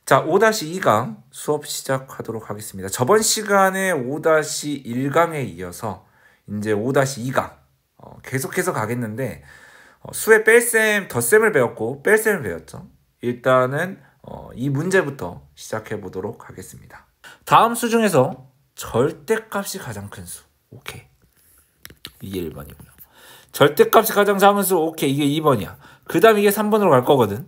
자, 5-2강 수업 시작하도록 하겠습니다. 저번 시간에 5-1강에 이어서 이제 5-2강 계속해서 가겠는데 수의 뺄셈, 덧셈을 배웠고 뺄셈을 배웠죠. 일단은 이 문제부터 시작해 보도록 하겠습니다. 다음 수 중에서 절대값이 가장 큰 수. 오케이. 이게 1번이고요. 절대값이 가장 작은 수. 오케이. 이게 2번이야. 그 다음 이게 3번으로 갈 거거든.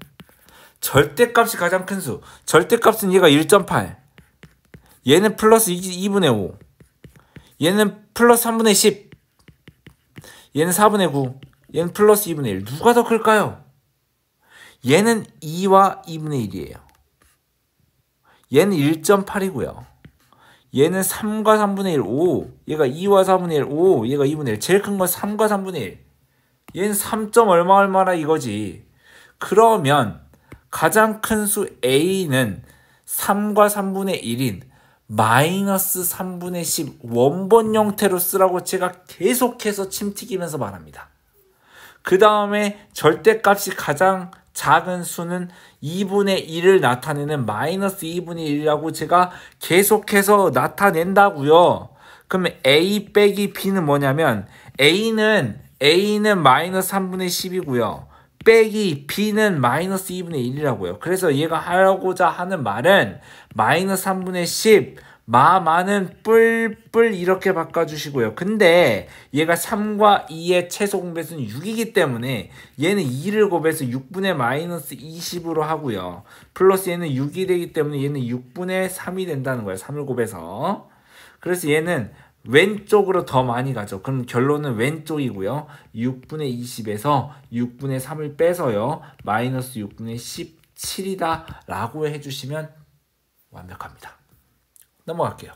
절대값이 가장 큰 수. 절대값은 얘가 1.8. 얘는 플러스 2분의 5. 얘는 플러스 3분의 10. 얘는 4분의 9. 얘는 플러스 2분의 1. 누가 더 클까요? 얘는 2와 2분의 1이에요. 얘는 1.8이고요. 얘는 3과 3분의 1, 5. 얘가 2와 4분의 1, 5. 얘가 2분의 1. 제일 큰 건 3과 3분의 1. 얘는 3점 얼마라 이거지. 그러면 가장 큰 수 A는 3과 3분의 1인 마이너스 3분의 10 원본 형태로 쓰라고 제가 계속해서 침 튀기면서 말합니다. 그 다음에 절대값이 가장 작은 수는 2분의 1을 나타내는 마이너스 2분의 1이라고 제가 계속해서 나타낸다고요. 그러면 A 빼기 B는 뭐냐면 A는 마이너스 3분의 10이고요. 빼기 B는 마이너스 2분의 1이라고요. 그래서 얘가 하고자 하는 말은 마이너스 3분의 10 마는 뿔뿔 이렇게 바꿔주시고요. 근데 얘가 3과 2의 최소 공배수는 6이기 때문에 얘는 2를 곱해서 6분의 마이너스 20으로 하고요. 플러스 얘는 6이 되기 때문에 얘는 6분의 3이 된다는 거예요. 3을 곱해서. 그래서 얘는 왼쪽으로 더 많이 가죠. 그럼 결론은 왼쪽이고요. 6분의 20에서 6분의 3을 빼서요. 마이너스 6분의 17이다 라고 해주시면 완벽합니다. 넘어갈게요.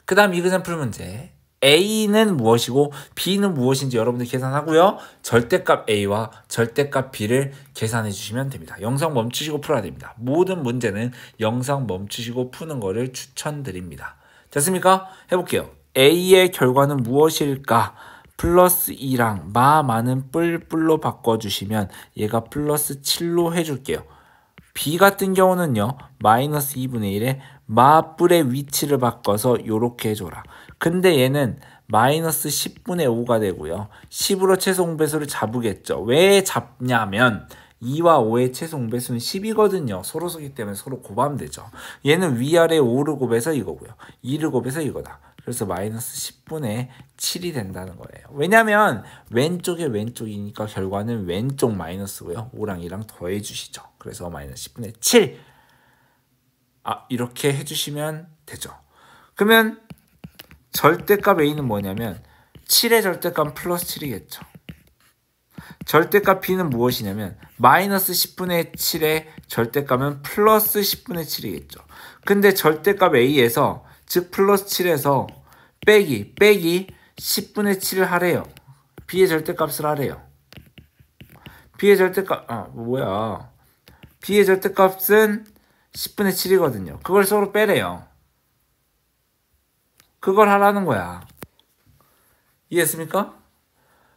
그 다음 이그샘플 문제. A는 무엇이고 B는 무엇인지 여러분들 계산하고요. 절대값 A와 절대값 B를 계산해 주시면 됩니다. 영상 멈추시고 풀어야 됩니다. 모든 문제는 영상 멈추시고 푸는 거를 추천드립니다. 됐습니까? 해볼게요. A의 결과는 무엇일까? 플러스 2랑 마는 뿔뿔로 바꿔주시면 얘가 플러스 7로 해줄게요. B 같은 경우는요. 마이너스 2분의 1에 마뿔의 위치를 바꿔서 요렇게 해줘라. 근데 얘는 마이너스 10분의 5가 되고요. 10으로 최소 공배수를 잡으겠죠. 왜 잡냐면 2와 5의 최소 공배수는 10이거든요. 서로 서기 때문에 서로 곱하면 되죠. 얘는 위아래 5를 곱해서 이거고요. 2를 곱해서 이거다. 그래서 마이너스 10분의 7이 된다는 거예요. 왜냐면 왼쪽에 왼쪽이니까 결과는 왼쪽 마이너스고요. 5랑 2랑 더해 주시죠. 그래서 마이너스 10분의 7. 이렇게 해주시면 되죠. 그러면 절대값 A는 뭐냐면 7의 절대값 플러스 7이겠죠. 절대값 B는 무엇이냐면 마이너스 10분의 7의 절대값은 플러스 10분의 7이겠죠. 근데 절대값 A에서 즉 플러스 7에서 빼기 10분의 7을 하래요. B의 절대값을 하래요. B의 절대값 B의 절대값은 10분의 7이거든요. 그걸 서로 빼래요. 그걸 하라는 거야. 이해했습니까?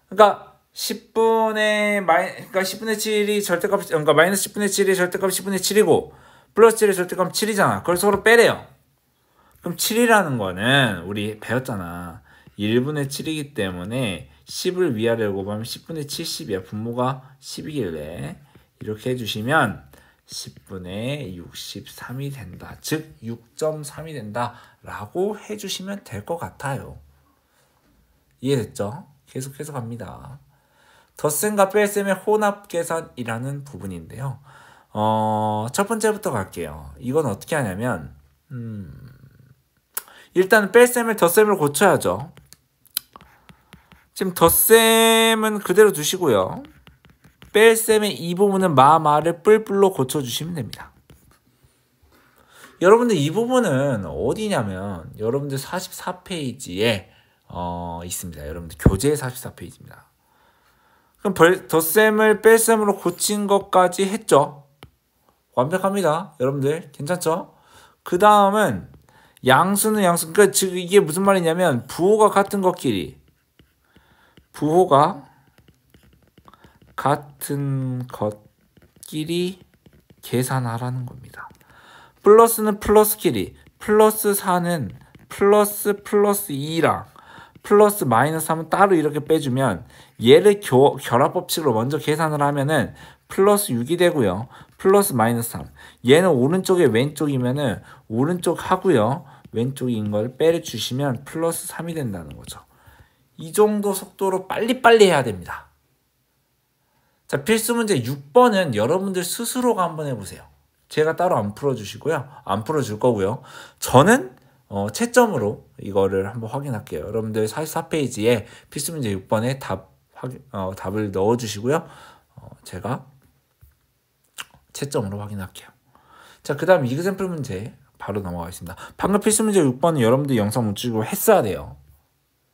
그러니까 10분의 7이 절대값, 그러니까 마이너스 10분의 7이 절대값 10분의 7이고 플러스 7의 절대값 7이잖아. 그걸 서로 빼래요. 그럼 7이라는 거는 우리 배웠잖아. 1분의 7이기 때문에 10을 위아래로 곱하면 10분의 70이야. 분모가 10이길래 이렇게 해주시면 10분의 63이 된다. 즉 6.3이 된다 라고 해주시면 될 것 같아요. 이해됐죠? 계속해서 갑니다. 덧셈과 뺄셈의 혼합 계산이라는 부분인데요. 첫 번째부터 갈게요. 이건 어떻게 하냐면 일단 뺄셈을 덧셈을 고쳐야죠. 지금 덧셈은 그대로 두시고요. 뺄셈의 이 부분은 마를 뿔뿔로 고쳐주시면 됩니다. 여러분들 이 부분은 어디냐면 여러분들 44페이지에 있습니다. 여러분들 교재 44페이지입니다. 그럼 덧셈을 뺄셈으로 고친 것까지 했죠. 완벽합니다. 여러분들 괜찮죠? 그 다음은 양수는 양수. 그러니까 즉 이게 무슨 말이냐면 부호가 같은 것끼리 계산하라는 겁니다. 플러스는 플러스끼리, 플러스 4는 플러스 2랑 플러스 마이너스 3은 따로 이렇게 빼주면 얘를 결합법칙으로 먼저 계산을 하면은 플러스 6이 되고요. 플러스 마이너스 3. 얘는 오른쪽에 왼쪽이면은 오른쪽 하고요. 왼쪽인 걸 빼주시면 플러스 3이 된다는 거죠. 이 정도 속도로 빨리빨리 해야 됩니다. 자, 필수 문제 6번은 여러분들 스스로가 한번 해보세요. 제가 따로 안 풀어주시고요. 안 풀어줄 거고요. 저는 채점으로 이거를 한번 확인할게요. 여러분들 44페이지에 필수 문제 6번에 답을 넣어주시고요. 제가 채점으로 확인할게요. 자, 그 다음 이그샘플 문제 바로 넘어가겠습니다. 방금 필수 문제 6번은 여러분들 영상 못 찍고 했어야 돼요.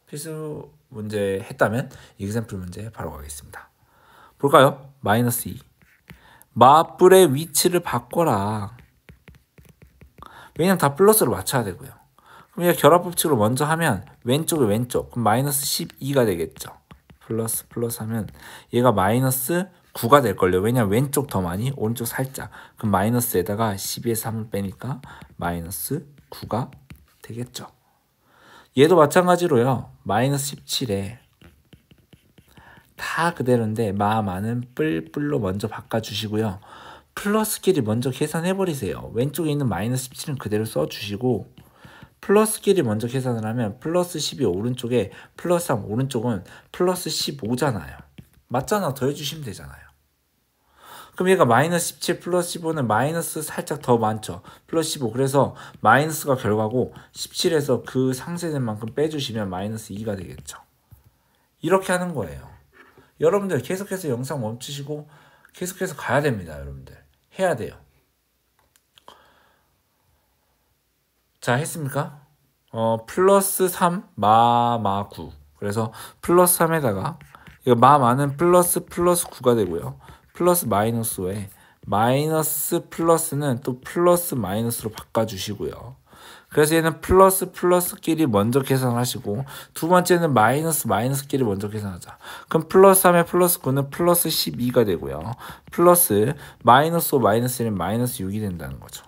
필수 문제 했다면 이그샘플 문제 바로 가겠습니다. 볼까요? 마이너스 2. 마뿔의 위치를 바꿔라. 왜냐면 다 플러스로 맞춰야 되고요. 그럼 얘가 결합법칙으로 먼저 하면 왼쪽에 왼쪽. 그럼 마이너스 12가 되겠죠. 플러스 하면 얘가 마이너스 9가 될걸요. 왜냐면 왼쪽 더 많이, 오른쪽 살짝. 그럼 마이너스에다가 12에서 3을 빼니까 마이너스 9가 되겠죠. 얘도 마찬가지로요. 마이너스 17에 다 그대로인데 마는 뿔로 먼저 바꿔주시고요. 플러스끼리 먼저 계산해버리세요. 왼쪽에 있는 마이너스 17은 그대로 써주시고 플러스끼리 먼저 계산을 하면 플러스 12 오른쪽에 플러스 3 오른쪽은 플러스 15잖아요. 맞잖아. 더해주시면 되잖아요. 그럼 얘가 마이너스 17 플러스 15는 마이너스 살짝 더 많죠. 플러스 15. 그래서 마이너스가 결과고 17에서 그 상쇄된 만큼 빼주시면 마이너스 2가 되겠죠. 이렇게 하는 거예요. 여러분들 계속해서 영상 멈추시고 계속해서 가야 됩니다. 여러분들 해야 돼요. 자, 했습니까? 플러스 3 마 9. 그래서 플러스 3에다가 이거 마는 플러스 9가 되고요. 플러스 마이너스 5에 마이너스 플러스는 또 플러스 마이너스로 바꿔주시고요. 그래서 얘는 플러스끼리 먼저 계산하시고 두 번째는 마이너스끼리 먼저 계산하자. 그럼 플러스 3에 플러스 9는 플러스 12가 되고요. 플러스 마이너스 5 마이너스 1은 마이너스 6이 된다는 거죠.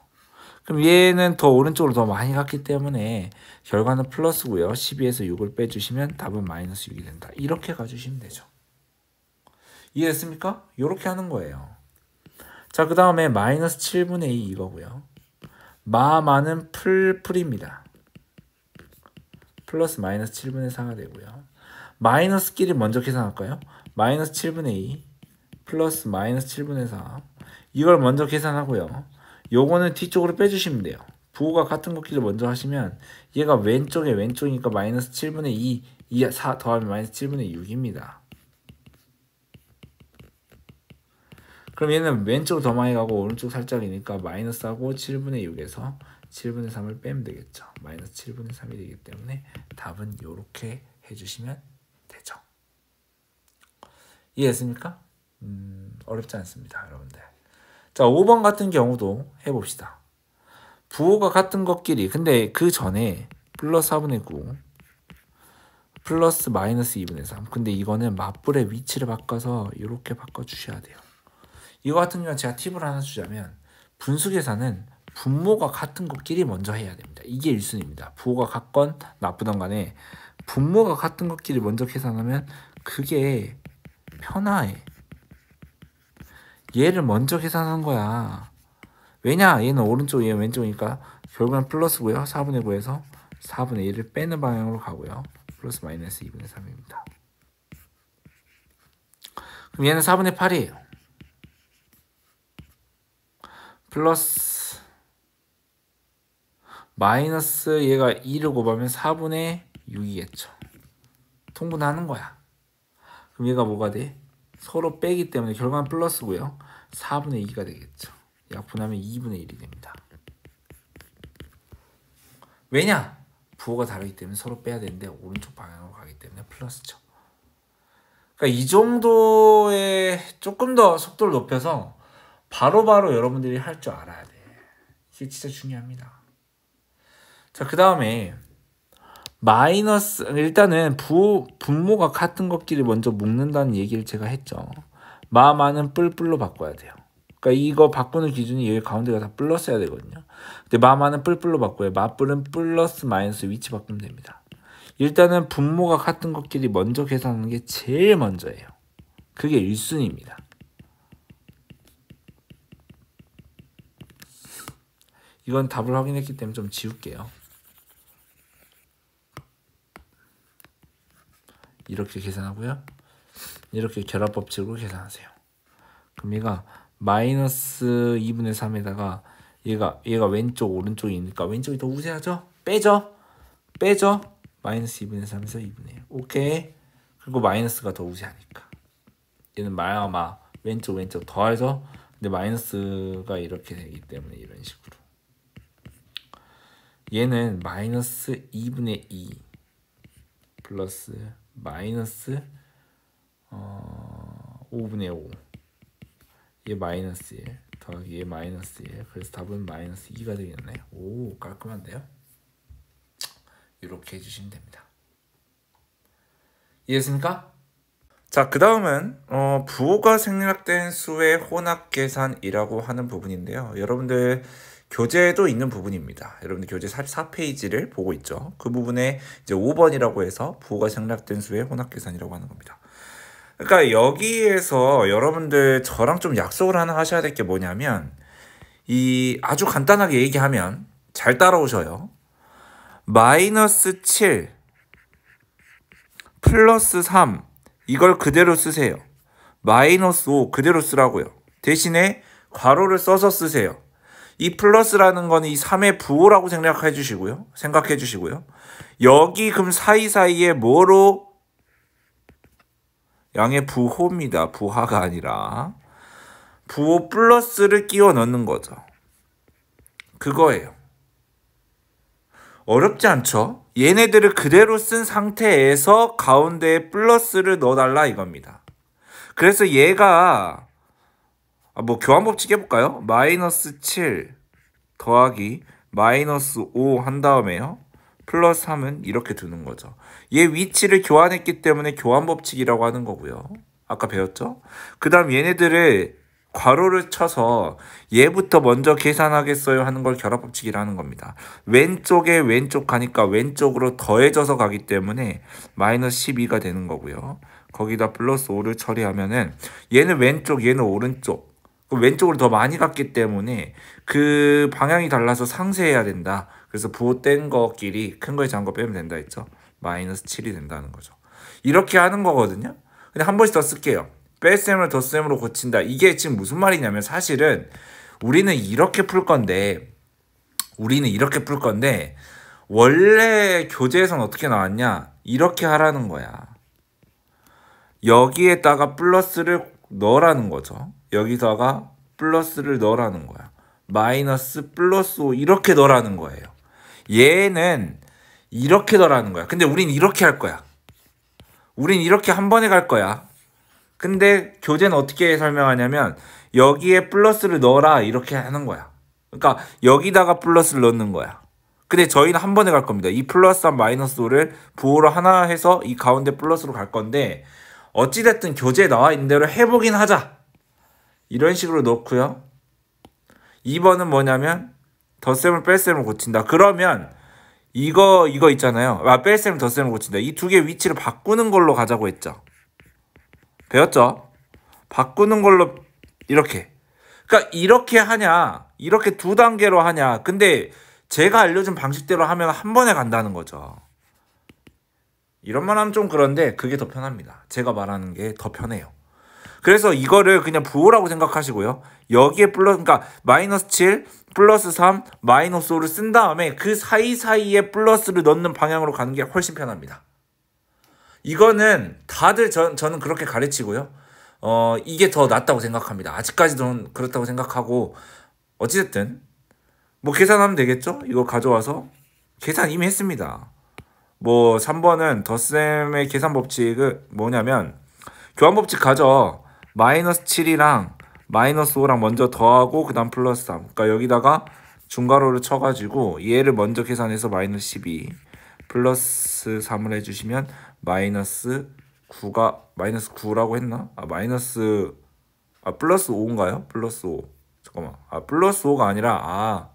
그럼 얘는 더 오른쪽으로 더 많이 갔기 때문에 결과는 플러스고요. 12에서 6을 빼주시면 답은 마이너스 6이 된다. 이렇게 가주시면 되죠. 이해됐습니까? 이렇게 하는 거예요. 자, 그 다음에 마이너스 7분의 2 이거고요. 마는 풀입니다. 플러스 마이너스 7분의 4가 되고요. 마이너스끼리 먼저 계산할까요? 마이너스 7분의 2 플러스 마이너스 7분의 4 이걸 먼저 계산하고요. 요거는 뒤쪽으로 빼주시면 돼요. 부호가 같은 것끼리 먼저 하시면 얘가 왼쪽에 왼쪽이니까 마이너스 7분의 2 4 더하면 마이너스 7분의 6입니다. 그럼 얘는 왼쪽으로 더 많이 가고 오른쪽 살짝이니까 마이너스하고 7분의 6에서 7분의 3을 빼면 되겠죠. 마이너스 7분의 3이 되기 때문에 답은 이렇게 해주시면 되죠. 이해했습니까? 어렵지 않습니다. 여러분들. 자, 5번 같은 경우도 해봅시다. 부호가 같은 것끼리 근데 그 전에 플러스 4분의 9 플러스 마이너스 2분의 3 근데 이거는 맞불의 위치를 바꿔서 이렇게 바꿔주셔야 돼요. 이거 같은 경우는 제가 팁을 하나 주자면 분수 계산은 분모가 같은 것끼리 먼저 해야 됩니다. 이게 1순위입니다. 부호가 같건 나쁘던 간에 분모가 같은 것끼리 먼저 계산하면 그게 편해. 얘를 먼저 계산하는 거야. 왜냐? 얘는 오른쪽, 얘는 왼쪽이니까 결국엔 플러스고요. 4분의 9에서 4분의 1을 빼는 방향으로 가고요. 플러스 마이너스 2분의 3입니다. 그럼 얘는 4분의 8이에요. 플러스 마이너스 얘가 2를 곱하면 4분의 6이겠죠. 통분하는 거야. 그럼 얘가 뭐가 돼? 서로 빼기 때문에 결과는 플러스고요. 4분의 2가 되겠죠. 약분하면 2분의 1이 됩니다. 왜냐? 부호가 다르기 때문에 서로 빼야 되는데 오른쪽 방향으로 가기 때문에 플러스죠. 그러니까 이 정도의 조금 더 속도를 높여서 바로바로 여러분들이 할 줄 알아야 돼. 이게 진짜 중요합니다. 자, 그 다음에 마이너스 일단은 분모가 같은 것끼리 먼저 묶는다는 얘기를 제가 했죠. 마는 뿔로 바꿔야 돼요. 그러니까 이거 바꾸는 기준이 여기 가운데가 다 플러스여야 되거든요. 근데 마마는 뿔뿔로 바꿔요. 마뿔은 플러스 마이너스 위치 바꾸면 됩니다. 일단은 분모가 같은 것끼리 먼저 계산하는 게 제일 먼저예요. 그게 1순위입니다. 이건 답을 확인했기 때문에 좀 지울게요. 이렇게 계산하고요. 이렇게 결합법칙으로 계산하세요. 그럼 얘가 마이너스 2분의 3에다가 얘가 왼쪽 오른쪽이니까 왼쪽이 더 우세하죠? 빼죠? 마이너스 2분의 3에서 2분의 1. 오케이. 그리고 마이너스가 더 우세하니까 얘는 마야마 왼쪽 더하죠? 근데 마이너스가 이렇게 되기 때문에 이런 식으로 얘는 마이너스 2분의 2 플러스 마이너스 5분의 5 얘 마이너스 1 더하기 얘 마이너스 1 그래서 답은 마이너스 2가 되겠네. 오 깔끔한데요? 이렇게 해주시면 됩니다. 이해했습니까? 자, 그 다음은 부호가 생략된 수의 혼합 계산이라고 하는 부분인데요. 여러분들 교재에도 있는 부분입니다. 여러분들 교재 44페이지를 보고 있죠. 그 부분에 이제 5번이라고 해서 부호가 생략된 수의 혼합 계산이라고 하는 겁니다. 그러니까 여기에서 여러분들 저랑 좀 약속을 하나 하셔야 될 게 뭐냐면 이 아주 간단하게 얘기하면 잘 따라오셔요. 마이너스 7 플러스 3 이걸 그대로 쓰세요. 마이너스 5 그대로 쓰라고요. 대신에 괄호를 써서 쓰세요. 이 플러스라는 거는 이 3의 부호라고 생각해 주시고요. 여기 그럼 사이사이에 뭐로? 양의 부호입니다. 부하가 아니라. 부호 플러스를 끼워 넣는 거죠. 그거예요. 어렵지 않죠? 얘네들을 그대로 쓴 상태에서 가운데에 플러스를 넣어달라 이겁니다. 그래서 얘가 뭐 교환법칙 해볼까요? 마이너스 7 더하기 마이너스 5 한 다음에요. 플러스 3은 이렇게 두는 거죠. 얘 위치를 교환했기 때문에 교환법칙이라고 하는 거고요. 아까 배웠죠? 그 다음 얘네들을 괄호를 쳐서 얘부터 먼저 계산하겠어요 하는 걸 결합법칙이라는 겁니다. 왼쪽에 왼쪽 가니까 왼쪽으로 더해져서 가기 때문에 마이너스 12가 되는 거고요. 거기다 플러스 5를 처리하면은 얘는 왼쪽 얘는 오른쪽 왼쪽으로 더 많이 갔기 때문에 그 방향이 달라서 상쇄해야 된다. 그래서 부호 뗀 거끼리 큰 거에 작은 거 빼면 된다 했죠. 마이너스 7이 된다는 거죠. 이렇게 하는 거거든요. 근데 한 번씩 더 쓸게요. 뺄셈을 덧셈으로 고친다. 이게 지금 무슨 말이냐면 사실은 우리는 이렇게 풀 건데 원래 교재에서는 어떻게 나왔냐? 이렇게 하라는 거야. 여기에다가 플러스를 넣으라는 거죠. 여기다가 플러스를 넣으라는 거야. 마이너스 플러스 5 이렇게 넣으라는 거예요. 얘는 이렇게 넣으라는 거야. 근데 우린 이렇게 할 거야. 우린 이렇게 한 번에 갈 거야. 근데 교재는 어떻게 설명하냐면 여기에 플러스를 넣어라 이렇게 하는 거야. 그러니까 여기다가 플러스를 넣는 거야. 근데 저희는 한 번에 갈 겁니다. 이 플러스와 마이너스 5를 부호로 하나 해서 이 가운데 플러스로 갈 건데 어찌됐든 교재에 나와 있는 대로 해보긴 하자. 이런 식으로 넣고요. 2번은 뭐냐면 덧셈을 뺄셈을 고친다. 그러면 이거 있잖아요. 뺄셈을 덧셈을 고친다. 이 두 개의 위치를 바꾸는 걸로 가자고 했죠. 배웠죠? 바꾸는 걸로 이렇게. 그러니까 이렇게 하냐, 이렇게 두 단계로 하냐. 근데 제가 알려준 방식대로 하면 한 번에 간다는 거죠. 이런 말 하면 좀 그런데 그게 더 편합니다. 제가 말하는 게 더 편해요. 그래서 이거를 그냥 부호라고 생각하시고요. 여기에 그러니까 마이너스 7, 플러스 3, 마이너스 5를 쓴 다음에 그 사이사이에 플러스를 넣는 방향으로 가는 게 훨씬 편합니다. 이거는 다들 저는 그렇게 가르치고요. 이게 더 낫다고 생각합니다. 아직까지도 그렇다고 생각하고 어찌됐든 뭐 계산하면 되겠죠? 이거 가져와서 계산 이미 했습니다. 뭐 3번은 덧셈의 계산 법칙은 뭐냐면 교환법칙 가져. 마이너스 7이랑 마이너스 5랑 먼저 더하고 그 다음 플러스 3. 그러니까 여기다가 중괄호를 쳐가지고 얘를 먼저 계산해서 마이너스 12 플러스 3을 해주시면 마이너스 9라고 했나? 마이너스 아, 플러스 5인가요? 플러스 5. 잠깐만. 아, 플러스 5가 아니라,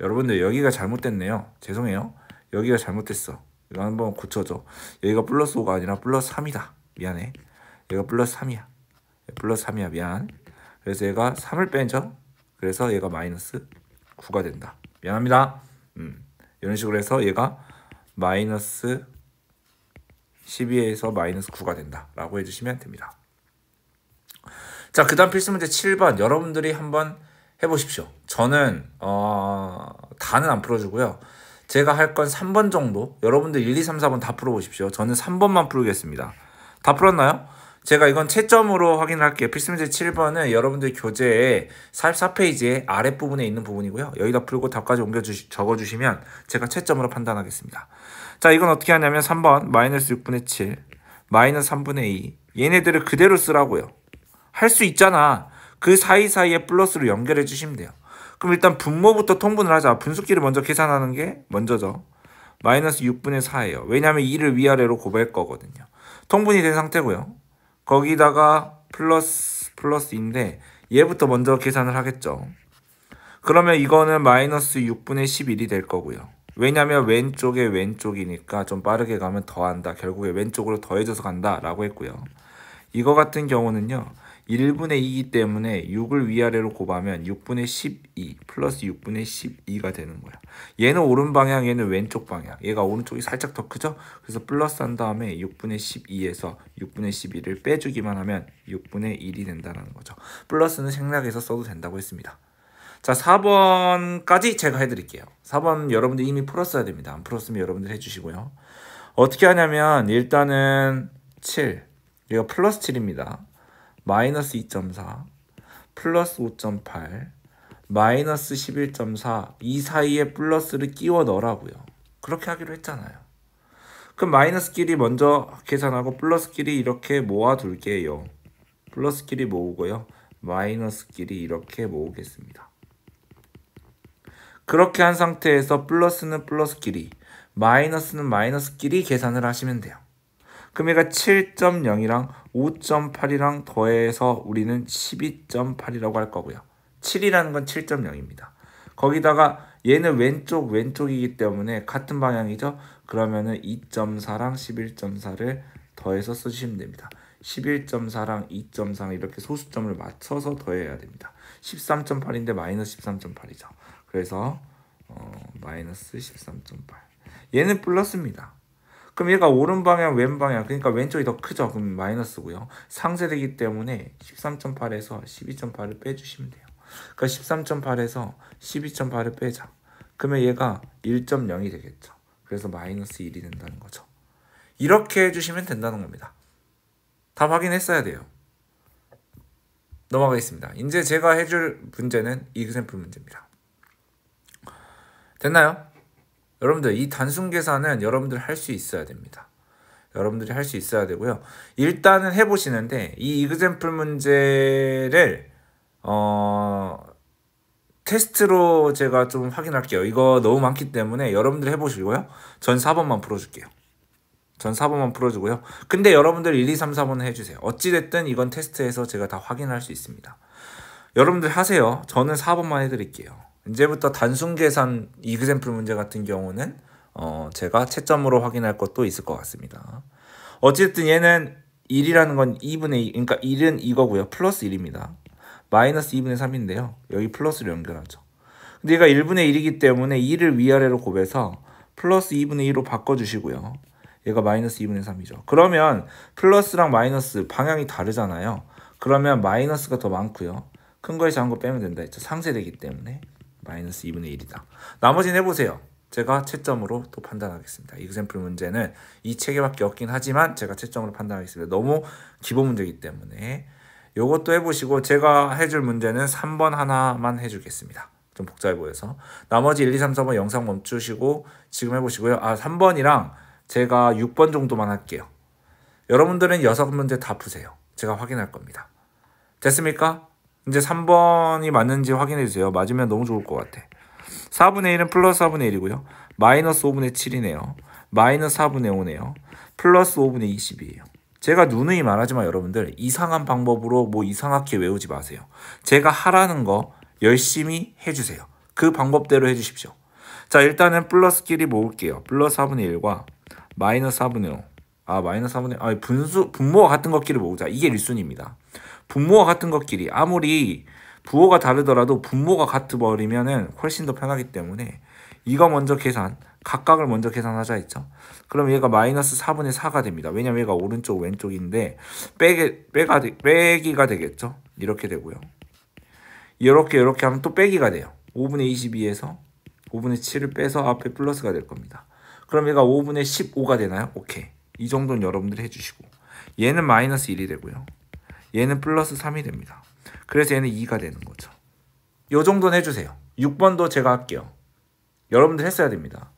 여러분들 여기가 잘못됐네요. 죄송해요. 여기가 잘못됐어. 이거 한번 고쳐줘. 여기가 플러스 5가 아니라 플러스 3이다. 미안해. 얘가 플러스 3이야. 플러스 3이야. 미안. 그래서 얘가 3을 빼죠. 그래서 얘가 마이너스 9가 된다. 미안합니다. 이런 식으로 해서 얘가 마이너스 12에서 마이너스 9가 된다. 라고 해주시면 됩니다. 자, 그 다음 필수문제 7번. 여러분들이 한번 해보십시오. 저는 다는 안 풀어주고요. 제가 할 건 3번 정도. 여러분들 1, 2, 3, 4번 다 풀어보십시오. 저는 3번만 풀겠습니다. 다 풀었나요? 제가 이건 채점으로 확인을 할게요. 필수문제 7번은 여러분들 교재에 44페이지의 아랫부분에 있는 부분이고요. 여기다 풀고 답까지 적어주시면 제가 채점으로 판단하겠습니다. 자, 이건 어떻게 하냐면 3번 마이너스 6분의 7 마이너스 3분의 2 얘네들을 그대로 쓰라고요. 할 수 있잖아. 그 사이사이에 플러스로 연결해 주시면 돼요. 그럼 일단 분모부터 통분을 하자. 분수끼리 먼저 계산하는 게 먼저죠. 마이너스 6분의 4예요. 왜냐하면 2를 위아래로 곱할 거거든요. 통분이 된 상태고요. 거기다가 플러스인데 얘부터 먼저 계산을 하겠죠. 그러면 이거는 마이너스 6분의 11이 될 거고요. 왜냐면 왼쪽에 왼쪽이니까 좀 빠르게 가면 더한다. 결국에 왼쪽으로 더해져서 간다 라고 했고요. 이거 같은 경우는요. 1분의 2이기 때문에 6을 위아래로 곱하면 6분의 12 플러스 6분의 12가 되는 거야. 얘는 오른 방향, 얘는 왼쪽 방향. 얘가 오른쪽이 살짝 더 크죠? 그래서 플러스 한 다음에 6분의 12에서 6분의 12를 빼주기만 하면 6분의 1이 된다는 거죠. 플러스는 생략해서 써도 된다고 했습니다. 자, 4번까지 제가 해드릴게요. 4번 여러분들 이미 풀었어야 됩니다. 안 풀었으면 여러분들 해주시고요. 어떻게 하냐면 일단은 7, 이거 플러스 7입니다. 마이너스 2.4 플러스 5.8 마이너스 11.4 이 사이에 플러스를 끼워 넣으라고요. 그렇게 하기로 했잖아요. 그럼 마이너스끼리 먼저 계산하고 플러스끼리 이렇게 모아둘게요. 플러스끼리 모으고요. 마이너스끼리 이렇게 모으겠습니다. 그렇게 한 상태에서 플러스는 플러스끼리 마이너스는 마이너스끼리 계산을 하시면 돼요. 그럼 얘가 7.0이랑 5.8이랑 더해서 우리는 12.8이라고 할 거고요. 7이라는 건 7.0입니다. 거기다가 얘는 왼쪽이기 때문에 같은 방향이죠. 그러면은 2.4랑 11.4를 더해서 써주시면 됩니다. 11.4랑 2.4 이렇게 소수점을 맞춰서 더해야 됩니다. 13.8인데 마이너스 13.8이죠. 그래서 마이너스 13.8 얘는 플러스입니다. 그럼 얘가 오른 방향, 왼 방향, 그러니까 왼쪽이 더 크죠. 그럼 마이너스고요. 상쇄되기 때문에 13.8에서 12.8을 빼주시면 돼요. 그러니까 13.8에서 12.8을 빼자. 그러면 얘가 1.0이 되겠죠. 그래서 마이너스 1이 된다는 거죠. 이렇게 해주시면 된다는 겁니다. 다 확인했어야 돼요. 넘어가겠습니다. 이제 제가 해줄 문제는 이그샘플 문제입니다. 됐나요? 여러분들 이 단순 계산은 여러분들 할 수 있어야 됩니다. 여러분들이 할 수 있어야 되고요. 일단은 해보시는데 이 이그샘플 문제를 테스트로 제가 좀 확인할게요. 이거 너무 많기 때문에 여러분들 해보시고요. 전 4번만 풀어줄게요. 전 4번만 풀어주고요. 근데 여러분들 1, 2, 3, 4번은 해주세요. 어찌됐든 이건 테스트에서 제가 다 확인할 수 있습니다. 여러분들 하세요. 저는 4번만 해드릴게요. 이제부터 단순 계산 이그샘플 문제 같은 경우는 제가 채점으로 확인할 것도 있을 것 같습니다. 어쨌든 얘는 1이라는 건 2분의 2, 그러니까 1은 이거고요. 플러스 1입니다. 마이너스 2분의 3인데요. 여기 플러스를 연결하죠. 근데 얘가 1분의 1이기 때문에 2를 위아래로 곱해서 플러스 2분의 2로 바꿔주시고요. 얘가 마이너스 2분의 3이죠. 그러면 플러스랑 마이너스 방향이 다르잖아요. 그러면 마이너스가 더 많고요. 큰 거에 작은 거 빼면 된다 했죠. 상쇄되기 때문에 마이너스 2분의 1이다. 나머지는 해보세요. 제가 채점으로 또 판단하겠습니다. 이그샘플 문제는 이 책에밖에 없긴 하지만 제가 채점으로 판단하겠습니다. 너무 기본 문제이기 때문에 요것도 해보시고 제가 해줄 문제는 3번 하나만 해주겠습니다. 좀 복잡해 보여서 나머지 1, 2, 3, 4번 영상 멈추시고 지금 해보시고요. 3번이랑 제가 6번 정도만 할게요. 여러분들은 6문제 다 푸세요. 제가 확인할 겁니다. 됐습니까? 이제 3번이 맞는지 확인해주세요. 맞으면 너무 좋을 것 같아. 4분의 1은 플러스 4분의 1이고요. 마이너스 5분의 7이네요. 마이너스 4분의 5네요. 플러스 5분의 20이에요. 제가 누누이 말하지만 여러분들 이상한 방법으로 뭐 이상하게 외우지 마세요. 제가 하라는 거 열심히 해주세요. 그 방법대로 해주십시오. 자, 일단은 플러스끼리 모을게요. 플러스 4분의 1과 마이너스 4분의 5. 마이너스 4분의 분모가 같은 것끼리 모으자. 이게 1순위입니다. 분모가 같은 것끼리 아무리 부호가 다르더라도 분모가 같아버리면은 훨씬 더 편하기 때문에 이거 먼저 각각을 먼저 계산하자 했죠. 그럼 얘가 마이너스 4분의 4가 됩니다. 왜냐면 얘가 오른쪽 왼쪽인데 빼기가 되겠죠. 이렇게 되고요. 이렇게 하면 또 빼기가 돼요. 5분의 22에서 5분의 7을 빼서 앞에 플러스가 될 겁니다. 그럼 얘가 5분의 15가 되나요? 오케이. 이 정도는 여러분들이 해주시고 얘는 마이너스 1이 되고요. 얘는 플러스 3이 됩니다. 그래서 얘는 2가 되는 거죠. 요 정도는 해주세요. 6번도 제가 할게요. 여러분들 했어야 됩니다.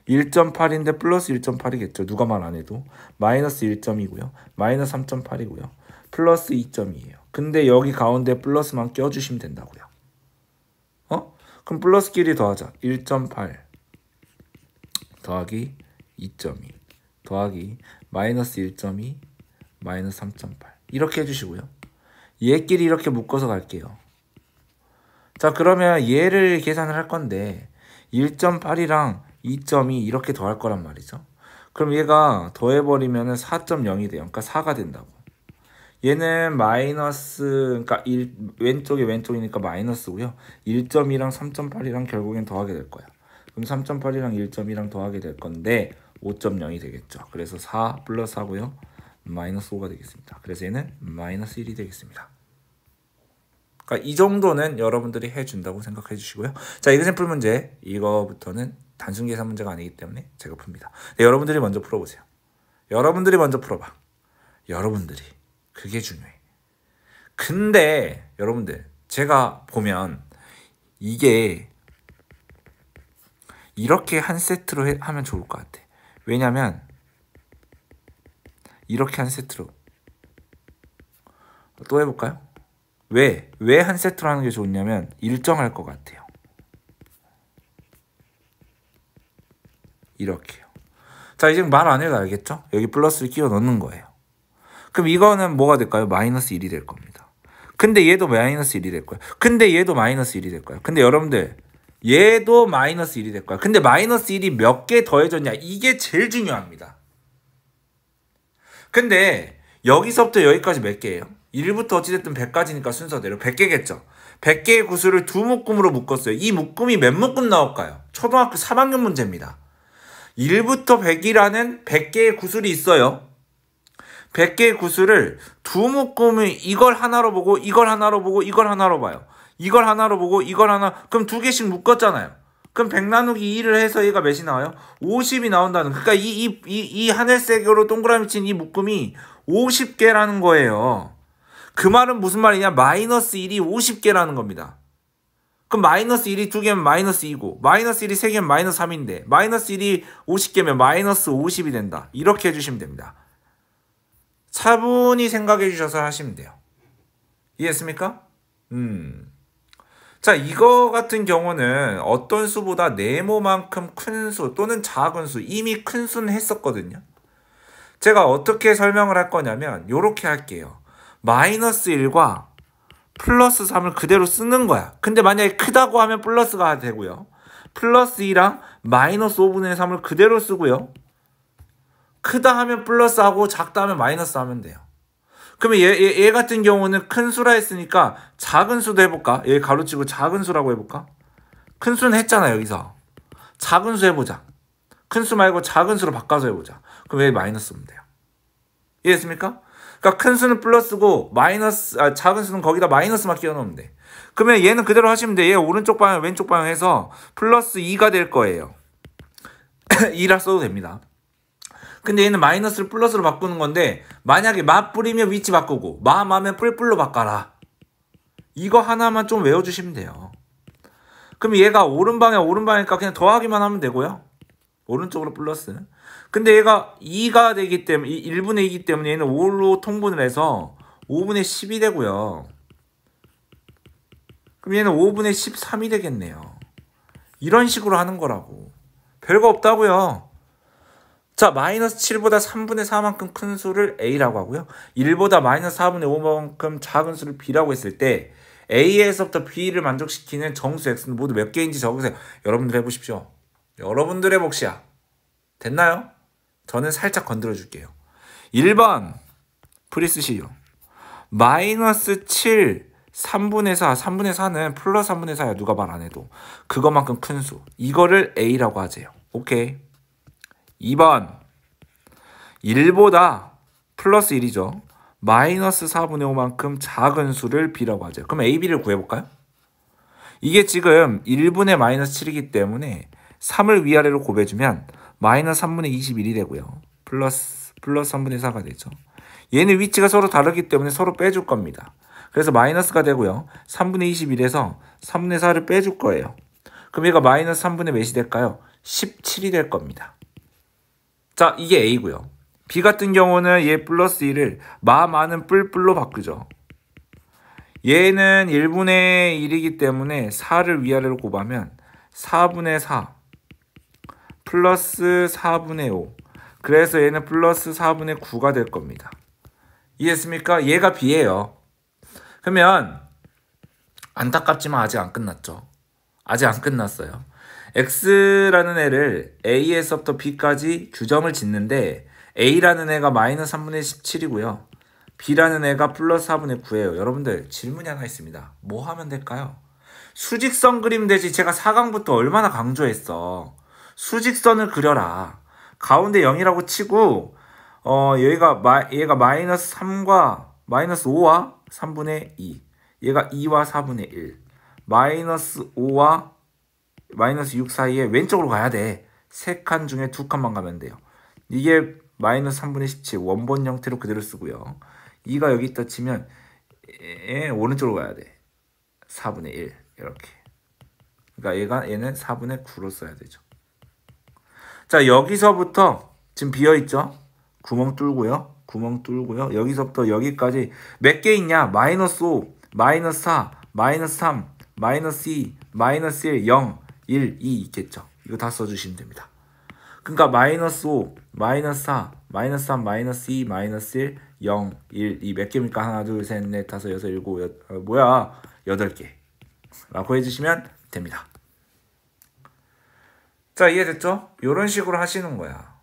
1.8인데 플러스 1.8이겠죠. 누가 말 안 해도. 마이너스 1점이고요. 마이너스 3.8이고요. 플러스 2점이에요. 근데 여기 가운데 플러스만 껴주시면 된다고요. 그럼 플러스끼리 더하자. 1.8 더하기 2.2 더하기 마이너스 1.2 마이너스 3.8 이렇게 해주시고요. 얘끼리 이렇게 묶어서 갈게요. 자, 그러면 얘를 계산을 할 건데 1.8이랑 2.2 이렇게 더할 거란 말이죠. 그럼 얘가 더해버리면 4.0이 돼요. 그러니까 4가 된다고. 얘는 마이너스, 그러니까 왼쪽이니까 마이너스고요. 1.2랑 3.8이랑 결국엔 더하게 될 거야. 그럼 3.8이랑 1.2랑 더하게 될 건데 5.0이 되겠죠. 그래서 4 플러스 4고요. 마이너스 5가 되겠습니다. 그래서 얘는 마이너스 1이 되겠습니다. 그러니까 이 정도는 여러분들이 해준다고 생각해 주시고요. 자, 이그샘플 문제 이거부터는 단순 계산 문제가 아니기 때문에 제가 풉니다. 네, 여러분들이 먼저 풀어보세요. 여러분들이 먼저 풀어봐. 여러분들이. 그게 중요해. 근데 여러분들 제가 보면 이게 이렇게 한 세트로 하면 좋을 것 같아. 왜냐면 이렇게 한 세트로 또 해볼까요? 왜 한 세트로 하는 게 좋냐면 일정할 것 같아요. 이렇게요. 자, 이제 말 안 해도 알겠죠? 여기 플러스를 끼워 넣는 거예요. 그럼 이거는 뭐가 될까요? 마이너스 1이 될 겁니다. 근데 얘도 마이너스 1이 될 거예요. 근데 얘도 마이너스 1이 될 거예요. 근데 여러분들 얘도 마이너스 1이 될 거예요. 근데 마이너스 1이 몇 개 더해졌냐? 이게 제일 중요합니다. 근데 여기서부터 여기까지 몇 개예요? 1부터 어찌됐든 100까지니까 순서대로 100개겠죠. 100개의 구수를 두 묶음으로 묶었어요. 이 묶음이 몇 묶음 나올까요? 초등학교 3학년 문제입니다. 1부터 100이라는 100개의 구술이 있어요. 100개의 구술을 두 묶음을 이걸 하나로 보고 이걸 하나로 보고 이걸 하나로 봐요. 이걸 하나로 보고 이걸 하나, 그럼 두 개씩 묶었잖아요. 그럼 100 나누기 2를 해서 얘가 몇이 나와요? 50이 나온다는. 그러니까 이 하늘색으로 동그라미 친 이 묶음이 50개라는 거예요. 그 말은 무슨 말이냐? 마이너스 1이 50개라는 겁니다. 그럼 마이너스 1이 2개면 마이너스 2고 마이너스 1이 3개면 마이너스 3인데 마이너스 1이 50개면 마이너스 50이 된다. 이렇게 해주시면 됩니다. 차분히 생각해 주셔서 하시면 돼요. 이해했습니까? 자, 이거 같은 경우는 어떤 수보다 네모만큼 큰 수 또는 작은 수, 이미 큰 수는 했었거든요. 제가 어떻게 설명을 할 거냐면 요렇게 할게요. 마이너스 1과 플러스 3을 그대로 쓰는 거야. 근데 만약에 크다고 하면 플러스가 되고요. 플러스 2랑 마이너스 5분의 3을 그대로 쓰고요. 크다 하면 플러스하고 작다 하면 마이너스 하면 돼요. 그러면 얘 같은 경우는 큰 수라 했으니까 작은 수도 해볼까? 얘 가로치고 작은 수라고 해볼까? 큰 수는 했잖아 여기서. 작은 수 해보자. 큰 수 말고 작은 수로 바꿔서 해보자. 그럼 얘 마이너스 하면 돼요. 이해했습니까? 그러니까 큰 수는 플러스고 작은 수는 거기다 마이너스만 끼워 넣으면 돼. 그러면 얘는 그대로 하시면 돼. 얘 오른쪽 방향 왼쪽 방향 해서 플러스 2가 될 거예요. 2라 써도 됩니다. 근데 얘는 마이너스를 플러스로 바꾸는 건데 만약에 마 뿌리면 위치 바꾸고 마면 뿔뿔로 바꿔라. 이거 하나만 좀 외워주시면 돼요. 그럼 얘가 오른방향이니까 그냥 더하기만 하면 되고요. 오른쪽으로 플러스. 근데 얘가 2가 되기 때문에 1분의 2이기 때문에 얘는 5로 통분을 해서 5분의 10이 되고요. 그럼 얘는 5분의 13이 되겠네요. 이런 식으로 하는 거라고. 별거 없다고요. 자, 마이너스 7보다 3분의 4만큼 큰 수를 A라고 하고요. 1보다 마이너스 4분의 5만큼 작은 수를 B라고 했을 때 A에서부터 B를 만족시키는 정수 X는 모두 몇 개인지 적으세요. 여러분들 해보십시오. 여러분들의 몫이야. 됐나요? 저는 살짝 건드려 줄게요. 1번 풀이 쓰시오. 마이너스 7 3분의 4, 3분의 4는 플러스 3분의 4야. 누가 말 안 해도. 그것만큼 큰 수. 이거를 A라고 하세요. 오케이. 2번 1보다 플러스 1이죠. 마이너스 4분의 5만큼 작은 수를 B라고 하죠. 그럼 A, B를 구해볼까요? 이게 지금 1분의 마이너스 7이기 때문에 3을 위아래로 곱해주면 마이너스 3분의 21이 되고요. 플러스 3분의 4가 되죠. 얘는 위치가 서로 다르기 때문에 서로 빼줄 겁니다. 그래서 마이너스가 되고요. 3분의 21에서 3분의 4를 빼줄 거예요. 그럼 얘가 마이너스 3분의 몇이 될까요? 17이 될 겁니다. 자, 이게 A고요. B 같은 경우는 얘 플러스 1을 마는 뿔뿔로 바꾸죠. 얘는 1분의 1이기 때문에 4를 위아래로 곱하면 4분의 4 플러스 4분의 5. 그래서 얘는 플러스 4분의 9가 될 겁니다. 이해했습니까? 얘가 B예요. 그러면 안타깝지만 아직 안 끝났죠. 아직 안 끝났어요. X라는 애를 A에서부터 B까지 규점을 짓는데 A라는 애가 마이너스 3분의 17이고요. B라는 애가 플러스 4분의 9예요. 여러분들 질문이 하나 있습니다. 뭐 하면 될까요? 수직선 그리면 되지. 제가 4강부터 얼마나 강조했어. 수직선을 그려라. 가운데 0이라고 치고 얘가 마이너스 3과 마이너스 5와 3분의 2. 얘가 2와 4분의 1. 마이너스 5와 마이너스 6 사이에 왼쪽으로 가야 돼. 3칸 중에 2칸만 가면 돼요. 이게 마이너스 3분의 17 원본 형태로 그대로 쓰고요. 2가 여기 있다 치면 오른쪽으로 가야 돼. 4분의 1 이렇게. 그러니까 얘는 4분의 9로 써야 되죠. 자, 여기서부터 지금 비어있죠? 구멍 뚫고요. 여기서부터 여기까지 몇 개 있냐? 마이너스 5, 마이너스 4, 마이너스 3, 마이너스 2, 마이너스 1, 0, 1, 2 있겠죠. 이거 다 써주시면 됩니다. 그러니까 마이너스 5, 마이너스 4, 마이너스 3, 마이너스 2, 마이너스 1, 0, 1, 2 몇 개입니까? 하나, 둘, 셋, 넷, 다섯, 여섯, 일곱, 뭐야? 8개 라고 해주시면 됩니다. 자, 이해됐죠? 이런 식으로 하시는 거야.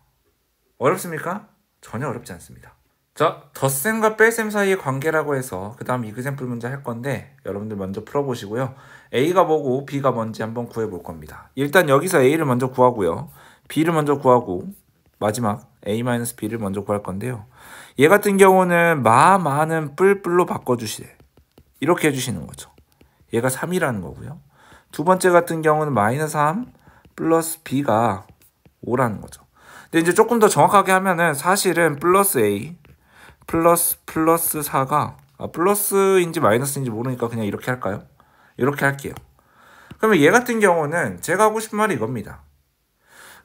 어렵습니까? 전혀 어렵지 않습니다. 자, 덧셈과 뺄셈 사이의 관계라고 해서 그 다음 이그샘플 문제 할 건데 여러분들 먼저 풀어보시고요. A가 뭐고 B가 뭔지 한번 구해볼 겁니다. 일단 여기서 A를 먼저 구하고요. B를 먼저 구하고 마지막 A-B를 먼저 구할 건데요. 얘 같은 경우는 마는 뿔뿔로 바꿔주시래. 이렇게 해주시는 거죠. 얘가 3이라는 거고요. 두 번째 같은 경우는 마이너스 3 플러스 B가 5라는 거죠. 근데 이제 조금 더 정확하게 하면은 사실은 플러스 A 플러스 4가 플러스인지 마이너스인지 모르니까 그냥 이렇게 할까요? 이렇게 할게요. 그러면 얘 같은 경우는 제가 하고 싶은 말이 이겁니다.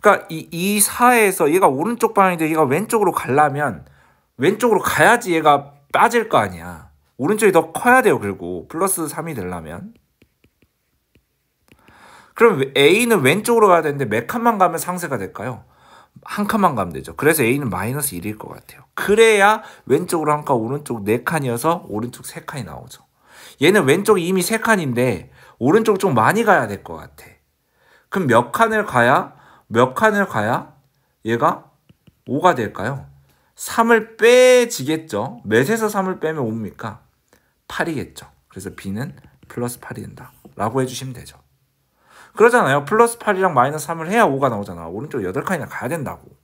그러니까 이 4에서 얘가 오른쪽 방향인데 얘가 왼쪽으로 가려면 왼쪽으로 가야지 얘가 빠질 거 아니야. 오른쪽이 더 커야 돼요. 그리고 플러스 3이 되려면. 그럼 A는 왼쪽으로 가야 되는데 몇 칸만 가면 상쇄가 될까요? 한 칸만 가면 되죠. 그래서 A는 마이너스 1일 것 같아요. 그래야 왼쪽으로 한 칸, 오른쪽 4칸이어서 오른쪽 3칸이 나오죠. 얘는 왼쪽이 이미 3칸인데 오른쪽 좀 많이 가야 될 것 같아. 그럼 몇 칸을 가야 얘가 5가 될까요? 3을 빼지겠죠. 몇에서 3을 빼면 5입니까? 8이겠죠. 그래서 B는 플러스 8이 된다 라고 해주시면 되죠. 그러잖아요. 플러스 8이랑 마이너스 3을 해야 5가 나오잖아. 오른쪽 8칸이나 가야 된다고.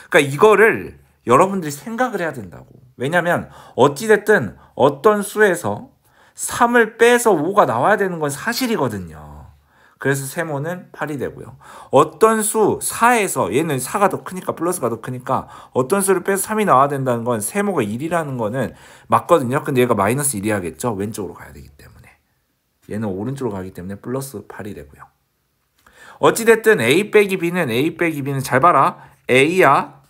그러니까 이거를 여러분들이 생각을 해야 된다고. 왜냐면 어찌됐든 어떤 수에서 3을 빼서 5가 나와야 되는 건 사실이거든요. 그래서 세모는 8이 되고요. 어떤 수 4에서 얘는 4가 더 크니까 플러스가 더 크니까 어떤 수를 빼서 3이 나와야 된다는 건 세모가 1이라는 거는 맞거든요. 근데 얘가 마이너스 1이 야겠죠. 왼쪽으로 가야 되기 때문에. 얘는 오른쪽으로 가기 때문에 플러스 8이 되고요. 어찌됐든 A 빼기 B는 잘 봐라. A야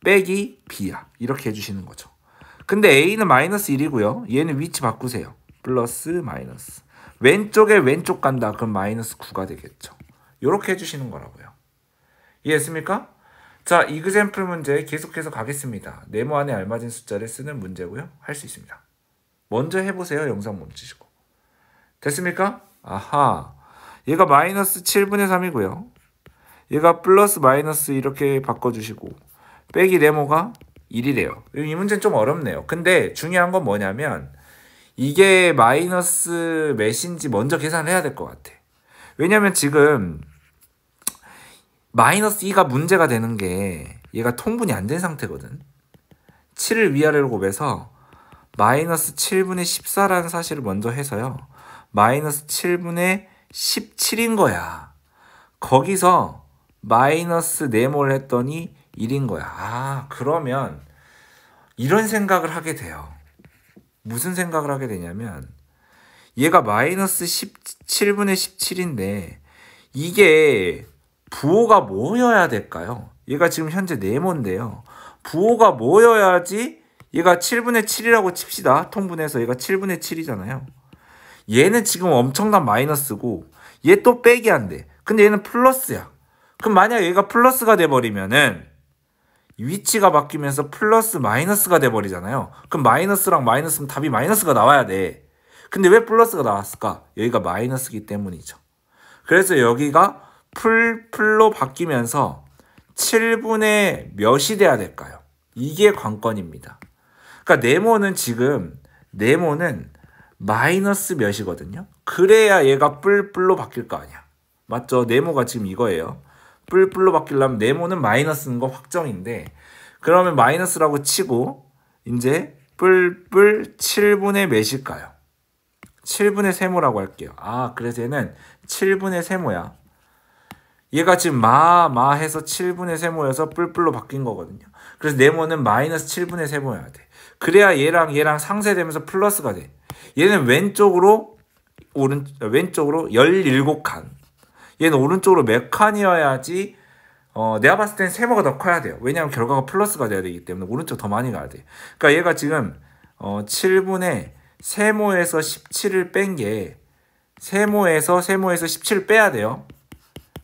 빼기 B야. 이렇게 해주시는 거죠. 근데 A는 마이너스 1이고요. 얘는 위치 바꾸세요. 플러스 마이너스. 왼쪽에 왼쪽 간다. 그럼 마이너스 9가 되겠죠. 이렇게 해주시는 거라고요. 이해했습니까? 자, 이그샘플 문제 계속해서 가겠습니다. 네모 안에 알맞은 숫자를 쓰는 문제고요. 할 수 있습니다. 먼저 해보세요. 영상 멈추시고. 됐습니까? 아하. 얘가 마이너스 7분의 3이고요. 얘가 플러스 마이너스 이렇게 바꿔주시고 빼기 네모가 1이래요. 이 문제는 좀 어렵네요. 근데 중요한 건 뭐냐면 이게 마이너스 몇인지 먼저 계산해야 될 것 같아. 왜냐면 지금 마이너스 2가 문제가 되는 게 얘가 통분이 안 된 상태거든. 7을 위아래로 곱해서 마이너스 7분의 14라는 사실을 먼저 해서요. 마이너스 7분의 17인 거야. 거기서 마이너스 네모를 했더니 1인 거야. 아, 그러면 이런 생각을 하게 돼요. 무슨 생각을 하게 되냐면 얘가 마이너스 17분의 17인데 이게 부호가 뭐여야 될까요? 얘가 지금 현재 네모인데요. 부호가 뭐여야지 얘가 7분의 7이라고 칩시다. 통분해서 얘가 7분의 7이잖아요. 얘는 지금 엄청난 마이너스고 얘 또 빼기 한대. 근데 얘는 플러스야. 그럼 만약 얘가 플러스가 돼버리면은 위치가 바뀌면서 플러스 마이너스가 돼버리잖아요. 그럼 마이너스랑 마이너스면 답이 마이너스가 나와야 돼. 근데 왜 플러스가 나왔을까? 여기가 마이너스기 때문이죠. 그래서 여기가 풀로 바뀌면서 7분의 몇이 돼야 될까요? 이게 관건입니다. 그러니까 네모는 마이너스 몇이거든요. 그래야 얘가 뿔로 바뀔 거 아니야. 맞죠? 네모가 지금 이거예요. 뿔로 바뀌려면 네모는 마이너스인 거 확정인데 그러면 마이너스라고 치고 이제 뿔 7분의 몇일까요? 7분의 세모라고 할게요. 아, 그래서 얘는 7분의 세모야. 얘가 지금 해서 7분의 세모여서 뿔로 바뀐 거거든요. 그래서 네모는 마이너스 7분의 세모여야 돼. 그래야 얘랑 상쇄되면서 플러스가 돼. 얘는 왼쪽으로 17칸. 얘는 오른쪽으로 몇 칸이어야지 내가 봤을 땐 세모가 더 커야 돼요. 왜냐하면 결과가 플러스가 돼야 되기 때문에 오른쪽 더 많이 가야 돼. 그러니까 얘가 지금 7분의 세모에서 17을 뺀 게 세모에서 17을 빼야 돼요.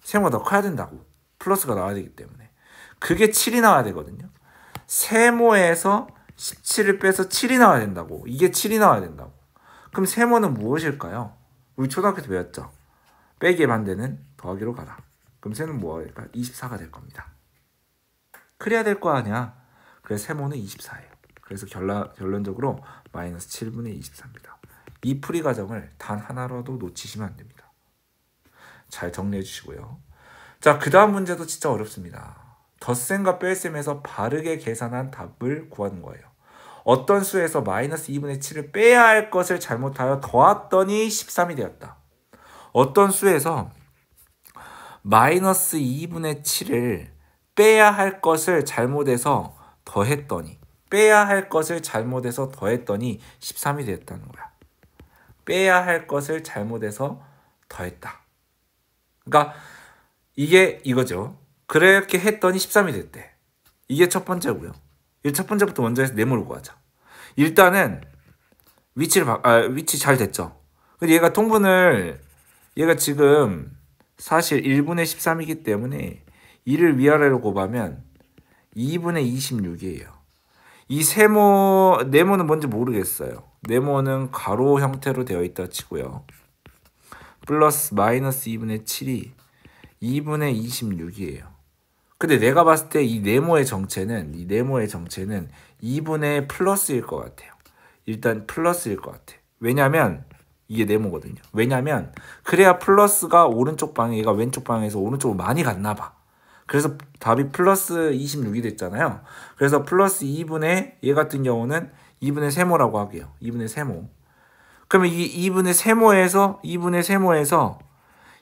세모가 더 커야 된다고. 플러스가 나와야 되기 때문에. 그게 7이 나와야 되거든요. 세모에서 17을 빼서 7이 나와야 된다고. 이게 7이 나와야 된다고. 그럼 세모는 무엇일까요? 우리 초등학교 때 배웠죠. 빼기의 반대는 더하기로 가라. 그럼 세모는 뭐가 될까? 24가 될 겁니다. 그래야 될 거 아니야. 그래서 세모는 24예요. 그래서 결론적으로 마이너스 7분의 24입니다. 이 풀이 과정을 단 하나라도 놓치시면 안 됩니다. 잘 정리해 주시고요. 자, 그 다음 문제도 진짜 어렵습니다. 덧셈과 뺄셈에서 바르게 계산한 답을 구하는 거예요. 어떤 수에서 마이너스 2분의 7을 빼야 할 것을 잘못하여 더했더니 13이 되었다. 어떤 수에서 마이너스 2분의 7을 빼야 할 것을 잘못해서 더했더니 13이 되었다는 거야. 빼야 할 것을 잘못해서 더했다. 그러니까 이게 이거죠. 그렇게 했더니 13이 됐대. 이게 첫 번째고요. 이 첫 번째부터 먼저 해서 네모를 구하자. 일단은 위치 잘 됐죠. 근데 얘가 지금 사실 1분의 13이기 때문에 2를 위아래로 곱하면 2분의 26이에요. 이 네모는 뭔지 모르겠어요. 네모는 가로 형태로 되어 있다 치고요. 플러스 마이너스 2분의 7이 2분의 26이에요. 근데 내가 봤을 때 이 네모의 정체는 2분의 플러스일 것 같아요. 일단 플러스일 것 같아. 왜냐면 이게 네모거든요. 왜냐면 그래야 플러스가 오른쪽 방에 얘가 왼쪽 방에서 오른쪽으로 많이 갔나 봐. 그래서 답이 플러스 26이 됐잖아요. 그래서 플러스 2분의 얘 같은 경우는 2분의 세모라고 하게요. 2분의 세모. 그러면 이 2분의 세모에서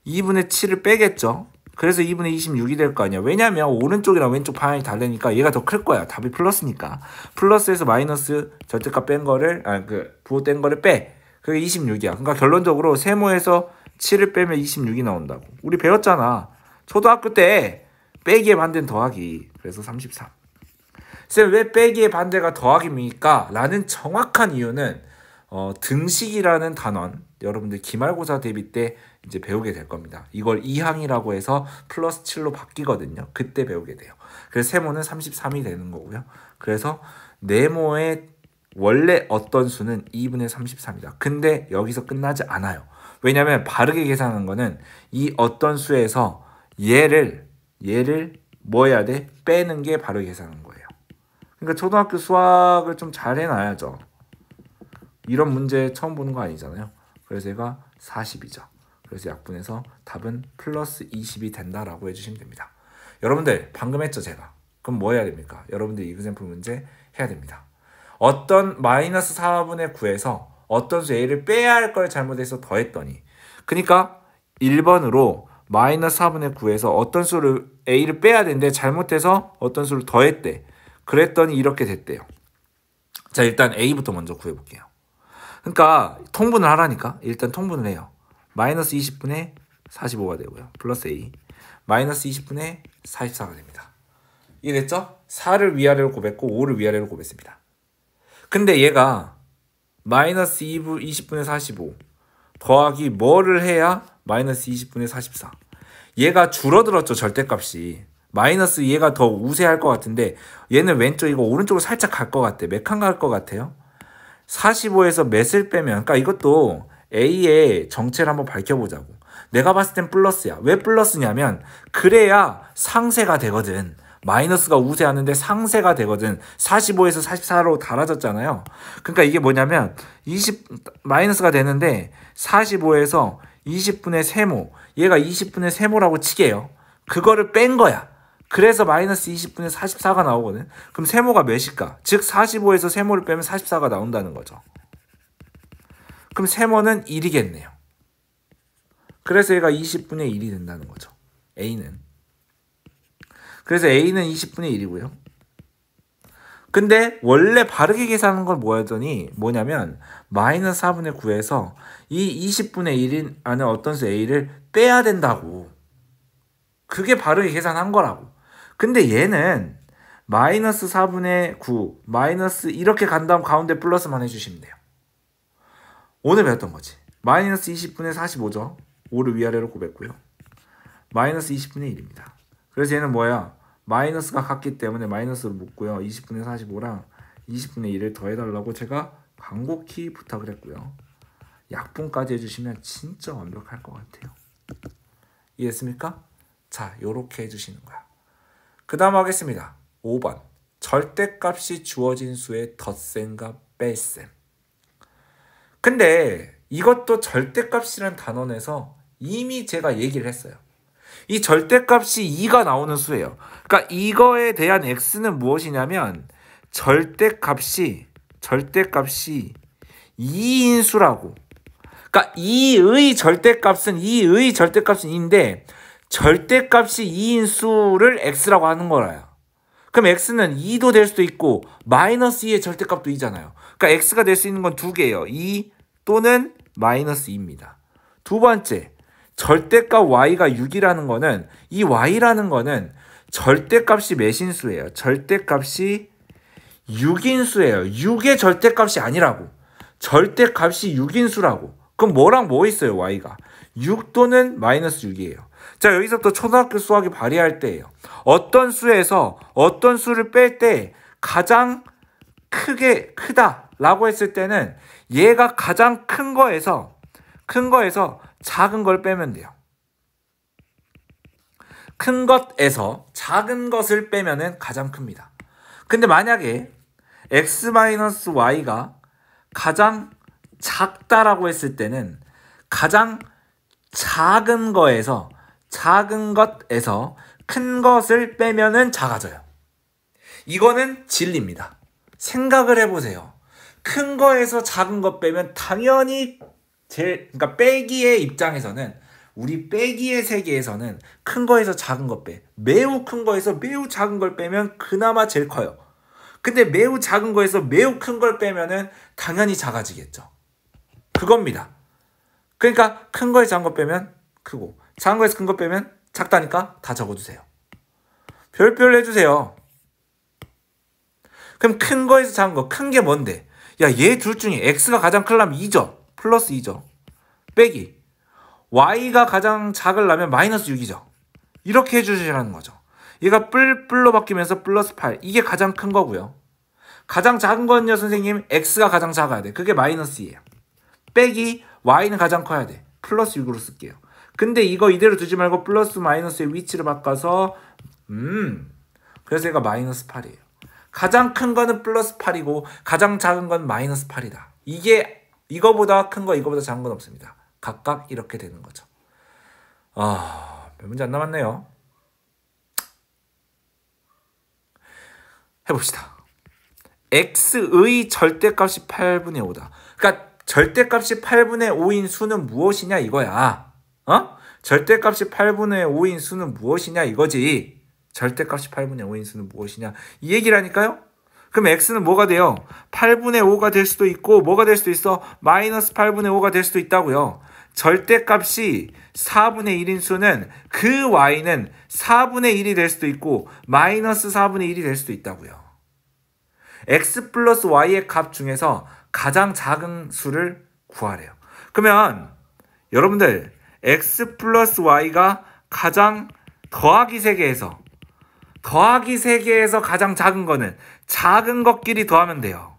2분의 7을 빼겠죠. 그래서 2분의 26이 될 거 아니야. 왜냐면 오른쪽이랑 왼쪽 방향이 다르니까 얘가 더 클 거야. 답이 플러스니까. 플러스에서 마이너스 절대값 뺀 거를 부호 뗀 거를 빼. 그게 26이야. 그러니까 결론적으로 세모에서 7을 빼면 26이 나온다고. 우리 배웠잖아. 초등학교 때 빼기의 반대는 더하기. 그래서 33. 쌤, 왜 빼기의 반대가 더하기입니까? 라는 정확한 이유는 등식이라는 단원, 여러분들 기말고사 대비 때 이제 배우게 될 겁니다. 이걸 2항이라고 해서 플러스 7로 바뀌거든요. 그때 배우게 돼요. 그래서 세모는 33이 되는 거고요. 그래서 네모의 원래 어떤 수는 2분의 33이다. 근데 여기서 끝나지 않아요. 왜냐하면 바르게 계산하는 거는 이 어떤 수에서 얘를 뭐 해야 돼? 빼는 게 바르게 계산하는 거예요. 그러니까 초등학교 수학을 좀 잘 해놔야죠. 이런 문제 처음 보는 거 아니잖아요. 그래서 얘가 40이죠. 그래서 약분해서 답은 플러스 20이 된다라고 해주시면 됩니다. 여러분들 방금 했죠 제가. 그럼 뭐 해야 됩니까? 여러분들 이그샘플 문제 해야 됩니다. 어떤 마이너스 4분의 9에서 어떤 수 a를 빼야 할 걸 잘못해서 더했더니 그러니까 1번으로 마이너스 4분의 9에서 어떤 수를 a를 빼야 되는데 잘못해서 어떤 수를 더했대. 그랬더니 이렇게 됐대요. 자 일단 a부터 먼저 구해볼게요. 그러니까 통분을 하라니까 일단 통분을 해요. 마이너스 20분의 45가 되고요. 플러스 a 마이너스 20분의 44가 됩니다. 이해됐죠? 4를 위아래로 곱했고 5를 위아래로 곱했습니다. 근데 얘가 마이너스 20분의 45 더하기 뭐를 해야 마이너스 20분의 44 얘가 줄어들었죠. 절대값이 마이너스 얘가 더 우세할 것 같은데 얘는 왼쪽 이거 오른쪽으로 살짝 갈 것 같아. 몇 칸 갈 것 같아요? 45에서 몇을 빼면 그러니까 이것도 A의 정체를 한번 밝혀보자고. 내가 봤을 땐 플러스야. 왜 플러스냐면 그래야 상세가 되거든. 마이너스가 우세하는데 상세가 되거든. 45에서 44로 달아졌잖아요. 그러니까 이게 뭐냐면 마이너스가 되는데 45에서 20분의 세모 얘가 20분의 세모라고 치게요. 그거를 뺀 거야. 그래서 마이너스 20분의 44가 나오거든. 그럼 세모가 몇일까? 즉 45에서 세모를 빼면 44가 나온다는 거죠. 그럼 세모는 1이겠네요. 그래서 얘가 20분의 1이 된다는 거죠. A는. 그래서 A는 20분의 1이고요. 근데 원래 바르게 계산하는 건 뭐냐면 마이너스 4분의 9에서 이 20분의 1인 안에 어떤 수 A를 빼야 된다고. 그게 바르게 계산한 거라고. 근데 얘는 마이너스 4분의 9 마이너스 이렇게 간 다음 가운데 플러스만 해주시면 돼요. 오늘 배웠던 거지. 마이너스 20분의 45죠. 5를 위아래로 곱했고요. 마이너스 20분의 1입니다. 그래서 얘는 뭐야? 마이너스가 같기 때문에 마이너스로 묶고요. 20분의 45랑 20분의 1을 더해달라고 제가 간곡히 부탁을 했고요. 약분까지 해주시면 진짜 완벽할 것 같아요. 이해했습니까? 자, 요렇게 해주시는 거야. 그 다음 하겠습니다. 5번. 절대값이 주어진 수의 덧셈과 뺄셈. 근데 이것도 절대값이란 단원에서 이미 제가 얘기를 했어요. 이 절대값이 2가 나오는 수예요. 그러니까 이거에 대한 x는 무엇이냐면 절대값이 2인 수라고. 그러니까 2의 절대값은 2인데 절대값이 2인 수를 x라고 하는 거라요. 그럼 x는 2도 될 수도 있고 마이너스 2의 절대값도 2잖아요. 그러니까 x가 될 수 있는 건 두 개예요. 2 또는 마이너스 2입니다. 두 번째, 절대값 y가 6이라는 거는 이 y라는 거는 절대값이 몇인 수예요. 절대값이 6인 수예요. 6의 절대값이 아니라고. 절대값이 6인 수라고. 그럼 뭐랑 뭐 있어요, y가? 6 또는 마이너스 6이에요. 자, 여기서부터 초등학교 수학이 발휘할 때예요. 어떤 수에서 어떤 수를 뺄 때 가장 크다라고 했을 때는 얘가 가장 큰 거에서 작은 걸 빼면 돼요. 큰 것에서 작은 것을 빼면은 가장 큽니다. 근데 만약에 x-y가 가장 작다라고 했을 때는 가장 작은 것에서 큰 것을 빼면은 작아져요. 이거는 진리입니다. 생각을 해보세요. 큰 거에서 작은 것 빼면 당연히 그러니까 빼기의 입장에서는 우리 빼기의 세계에서는 큰 거에서 작은 것 매우 큰 거에서 매우 작은 걸 빼면 그나마 제일 커요. 근데 매우 작은 거에서 매우 큰 걸 빼면은 당연히 작아지겠죠. 그겁니다. 그러니까 큰 거에서 작은 것 빼면 크고 작은 거에서 큰 거 빼면 작다니까 다 적어주세요. 별표를 해주세요. 그럼 큰 거에서 작은 거, 큰 게 뭔데? 야, 얘 둘 중에 x가 가장 크려면 2죠. 플러스 2죠. 빼기. y가 가장 작으려면 마이너스 6이죠. 이렇게 해주시라는 거죠. 얘가 뿔로 바뀌면서 플러스 8. 이게 가장 큰 거고요. 가장 작은 건요, 선생님. x가 가장 작아야 돼. 그게 마이너스 2예요. 빼기 y는 가장 커야 돼. 플러스 6으로 쓸게요. 근데 이거 이대로 두지 말고 플러스 마이너스의 위치를 바꿔서 그래서 얘가 마이너스 8이에요. 가장 큰 거는 플러스 8이고 가장 작은 건 마이너스 8이다. 이게 이거보다 큰 거, 이거보다 작은 건 없습니다. 각각 이렇게 되는 거죠. 몇 문제 안 남았네요. 해봅시다. x의 절대값이 8분의 5다. 그러니까 절대값이 8분의 5인 수는 무엇이냐 이거야. 절대값이 8분의 5인 수는 무엇이냐 이거지. 절대값이 8분의 5인 수는 무엇이냐 이 얘기라니까요. 그럼 x는 뭐가 돼요? 8분의 5가 될 수도 있고 뭐가 될 수도 있어? 마이너스 8분의 5가 될 수도 있다고요. 절대값이 4분의 1인 수는 그 y는 4분의 1이 될 수도 있고 마이너스 4분의 1이 될 수도 있다고요. x 플러스 y의 값 중에서 가장 작은 수를 구하래요. 그러면 여러분들 x 플러스 y가 가장 더하기 세계에서 가장 작은 거는 작은 것끼리 더하면 돼요.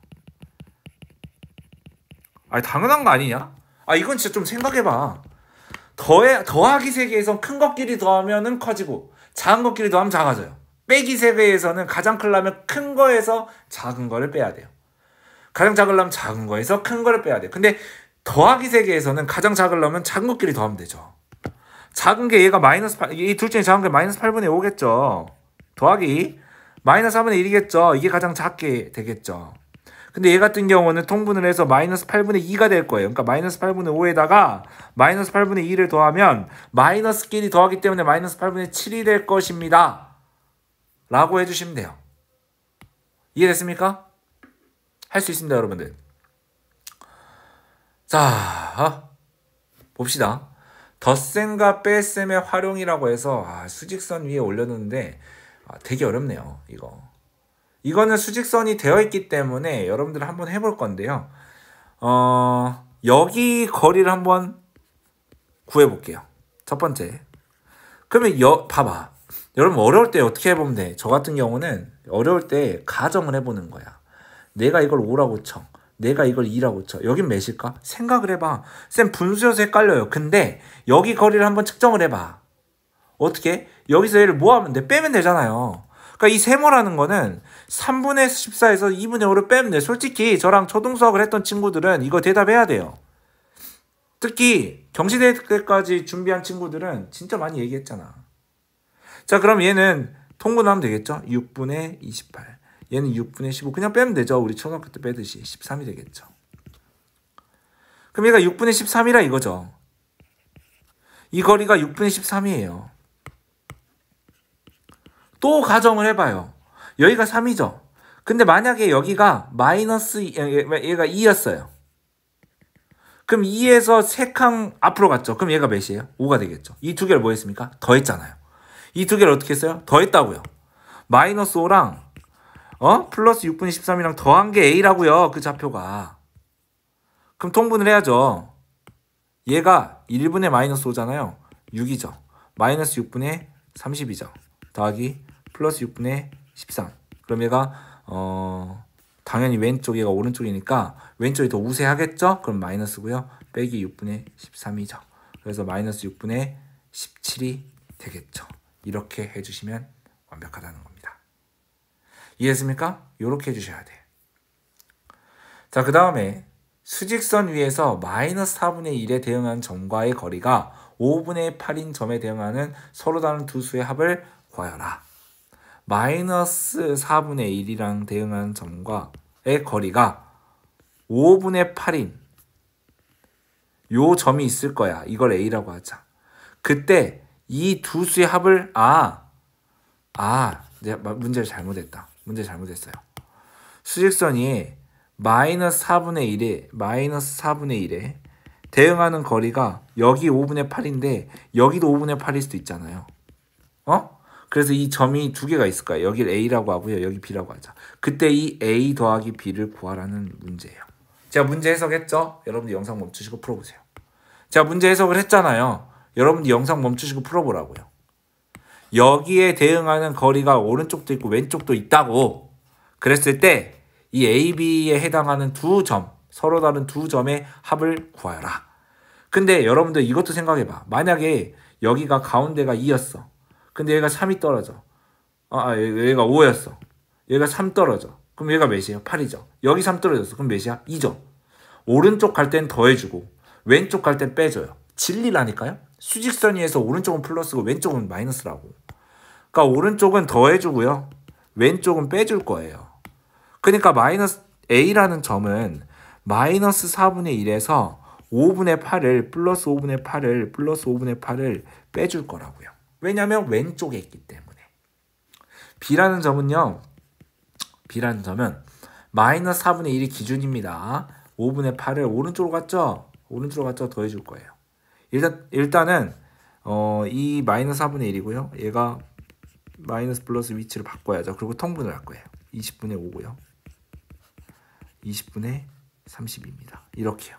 아니 당연한 거 아니냐? 이건 진짜 좀 생각해봐. 더하기 세계에서 큰 것끼리 더하면은 커지고 작은 것끼리 더하면 작아져요. 빼기 세계에서는 가장 크려면 큰 거에서 작은 거를 빼야 돼요. 가장 작으려면 작은 거에서 큰 거를 빼야 돼요. 근데 더하기 세계에서는 가장 작으려면 작은 것끼리 더하면 되죠. 작은 게 얘가 마이너스 8, 이 둘 중에 작은 게 마이너스 8분의 5겠죠. 더하기 마이너스 4분의 1이겠죠. 이게 가장 작게 되겠죠. 근데 얘 같은 경우는 통분을 해서 마이너스 8분의 2가 될 거예요. 그러니까 마이너스 8분의 5에다가 마이너스 8분의 2를 더하면 마이너스끼리 더하기 때문에 마이너스 8분의 7이 될 것입니다. 라고 해주시면 돼요. 이해됐습니까? 할 수 있습니다, 여러분들. 자, 봅시다. 덧셈과 뺄셈의 활용이라고 해서 수직선 위에 올려놓는데 되게 어렵네요. 이거는 수직선이 되어 있기 때문에 여러분들 한번 해볼 건데요. 여기 거리를 한번 구해볼게요. 첫 번째. 그러면 봐봐. 여러분 어려울 때 어떻게 해보면 돼? 저 같은 경우는 어려울 때 가정을 해보는 거야. 내가 이걸 5라고 쳐. 내가 이걸 2라고 쳐. 여긴 몇일까? 생각을 해봐. 쌤 분수여서 헷갈려요. 근데 여기 거리를 한번 측정을 해봐. 어떻게? 여기서 얘를 뭐 하면 돼? 빼면 되잖아요. 그러니까 이 세모라는 거는 3분의 14에서 2분의 5를 빼면 돼. 솔직히 저랑 초등수학을 했던 친구들은 이거 대답해야 돼요. 특히 경시대 때까지 준비한 친구들은 진짜 많이 얘기했잖아. 자, 그럼 얘는 통분하면 되겠죠? 6분의 28. 얘는 6분의 15. 그냥 빼면 되죠. 우리 초등학교 때 빼듯이 13이 되겠죠. 그럼 얘가 6분의 13이라 이거죠. 이 거리가 6분의 13이에요. 또 가정을 해봐요. 여기가 3이죠. 근데 만약에 여기가 마이너스 얘가 2였어요. 그럼 2에서 3칸 앞으로 갔죠. 그럼 얘가 몇이에요? 5가 되겠죠. 이 두 개를 뭐 했습니까? 더했잖아요. 이 두 개를 어떻게 했어요? 더했다고요. 마이너스 5랑 플러스 6분의 13이랑 더한 게 A라고요. 그 좌표가. 그럼 통분을 해야죠. 얘가 1분의 마이너스 5잖아요. 6이죠. 마이너스 6분의 30이죠. 더하기 플러스 6분의 13. 그럼 얘가 당연히 왼쪽 얘가 오른쪽이니까 왼쪽이 더 우세하겠죠? 그럼 마이너스고요. 빼기 6분의 13이죠. 그래서 마이너스 6분의 17이 되겠죠. 이렇게 해주시면 완벽하다는 겁니다. 이해했습니까? 이렇게 해주셔야 돼. 자, 그 다음에 수직선 위에서 마이너스 4분의 1에 대응하는 점과의 거리가 5분의 8인 점에 대응하는 서로 다른 두 수의 합을 구하여라. 마이너스 4분의 1이랑 대응하는 점과의 거리가 5분의 8인 요 점이 있을 거야. 이걸 A라고 하자. 그때 이 두 수의 합을 내가 문제를 잘못했다. 문제 잘못했어요. 수직선이 마이너스 4분의 1에 대응하는 거리가 여기 5분의 8인데 여기도 5분의 8일 수도 있잖아요. 그래서 이 점이 두 개가 있을 거예요. 여기를 A라고 하고요. 여기 B라고 하자. 그때 이 A 더하기 B를 구하라는 문제예요. 제가 문제 해석했죠? 여러분들 영상 멈추시고 풀어보세요. 제가 문제 해석을 했잖아요. 여러분들 영상 멈추시고 풀어보라고요. 여기에 대응하는 거리가 오른쪽도 있고 왼쪽도 있다고 그랬을 때 이 AB에 해당하는 두 점, 서로 다른 두 점의 합을 구하여라. 근데 여러분들 이것도 생각해봐. 만약에 여기가 가운데가 2였어. 근데 얘가 3이 떨어져. 얘가 5였어. 얘가 3 떨어져. 그럼 얘가 몇이에요? 8이죠. 여기 3 떨어졌어. 그럼 몇이야? 2죠. 오른쪽 갈 땐 더해주고 왼쪽 갈 땐 빼줘요. 진리라니까요? 수직선 위에서 오른쪽은 플러스고 왼쪽은 마이너스라고. 그러니까 오른쪽은 더해주고요. 왼쪽은 빼줄 거예요. 그러니까 마이너스 A라는 점은 마이너스 4분의 1에서 5분의 8을 플러스 5분의 8을 플러스 5분의 8을 빼줄 거라고요. 왜냐하면 왼쪽에 있기 때문에. B라는 점은요. B라는 점은 마이너스 4분의 1이 기준입니다. 5분의 8을 오른쪽으로 갔죠? 오른쪽으로 갔죠? 더해줄 거예요. 일단은 이 마이너스 4분의 1이고요. 얘가 마이너스 플러스 위치를 바꿔야죠. 그리고 통분을 할 거예요. 20분의 5고요. 20분의 30입니다. 이렇게요.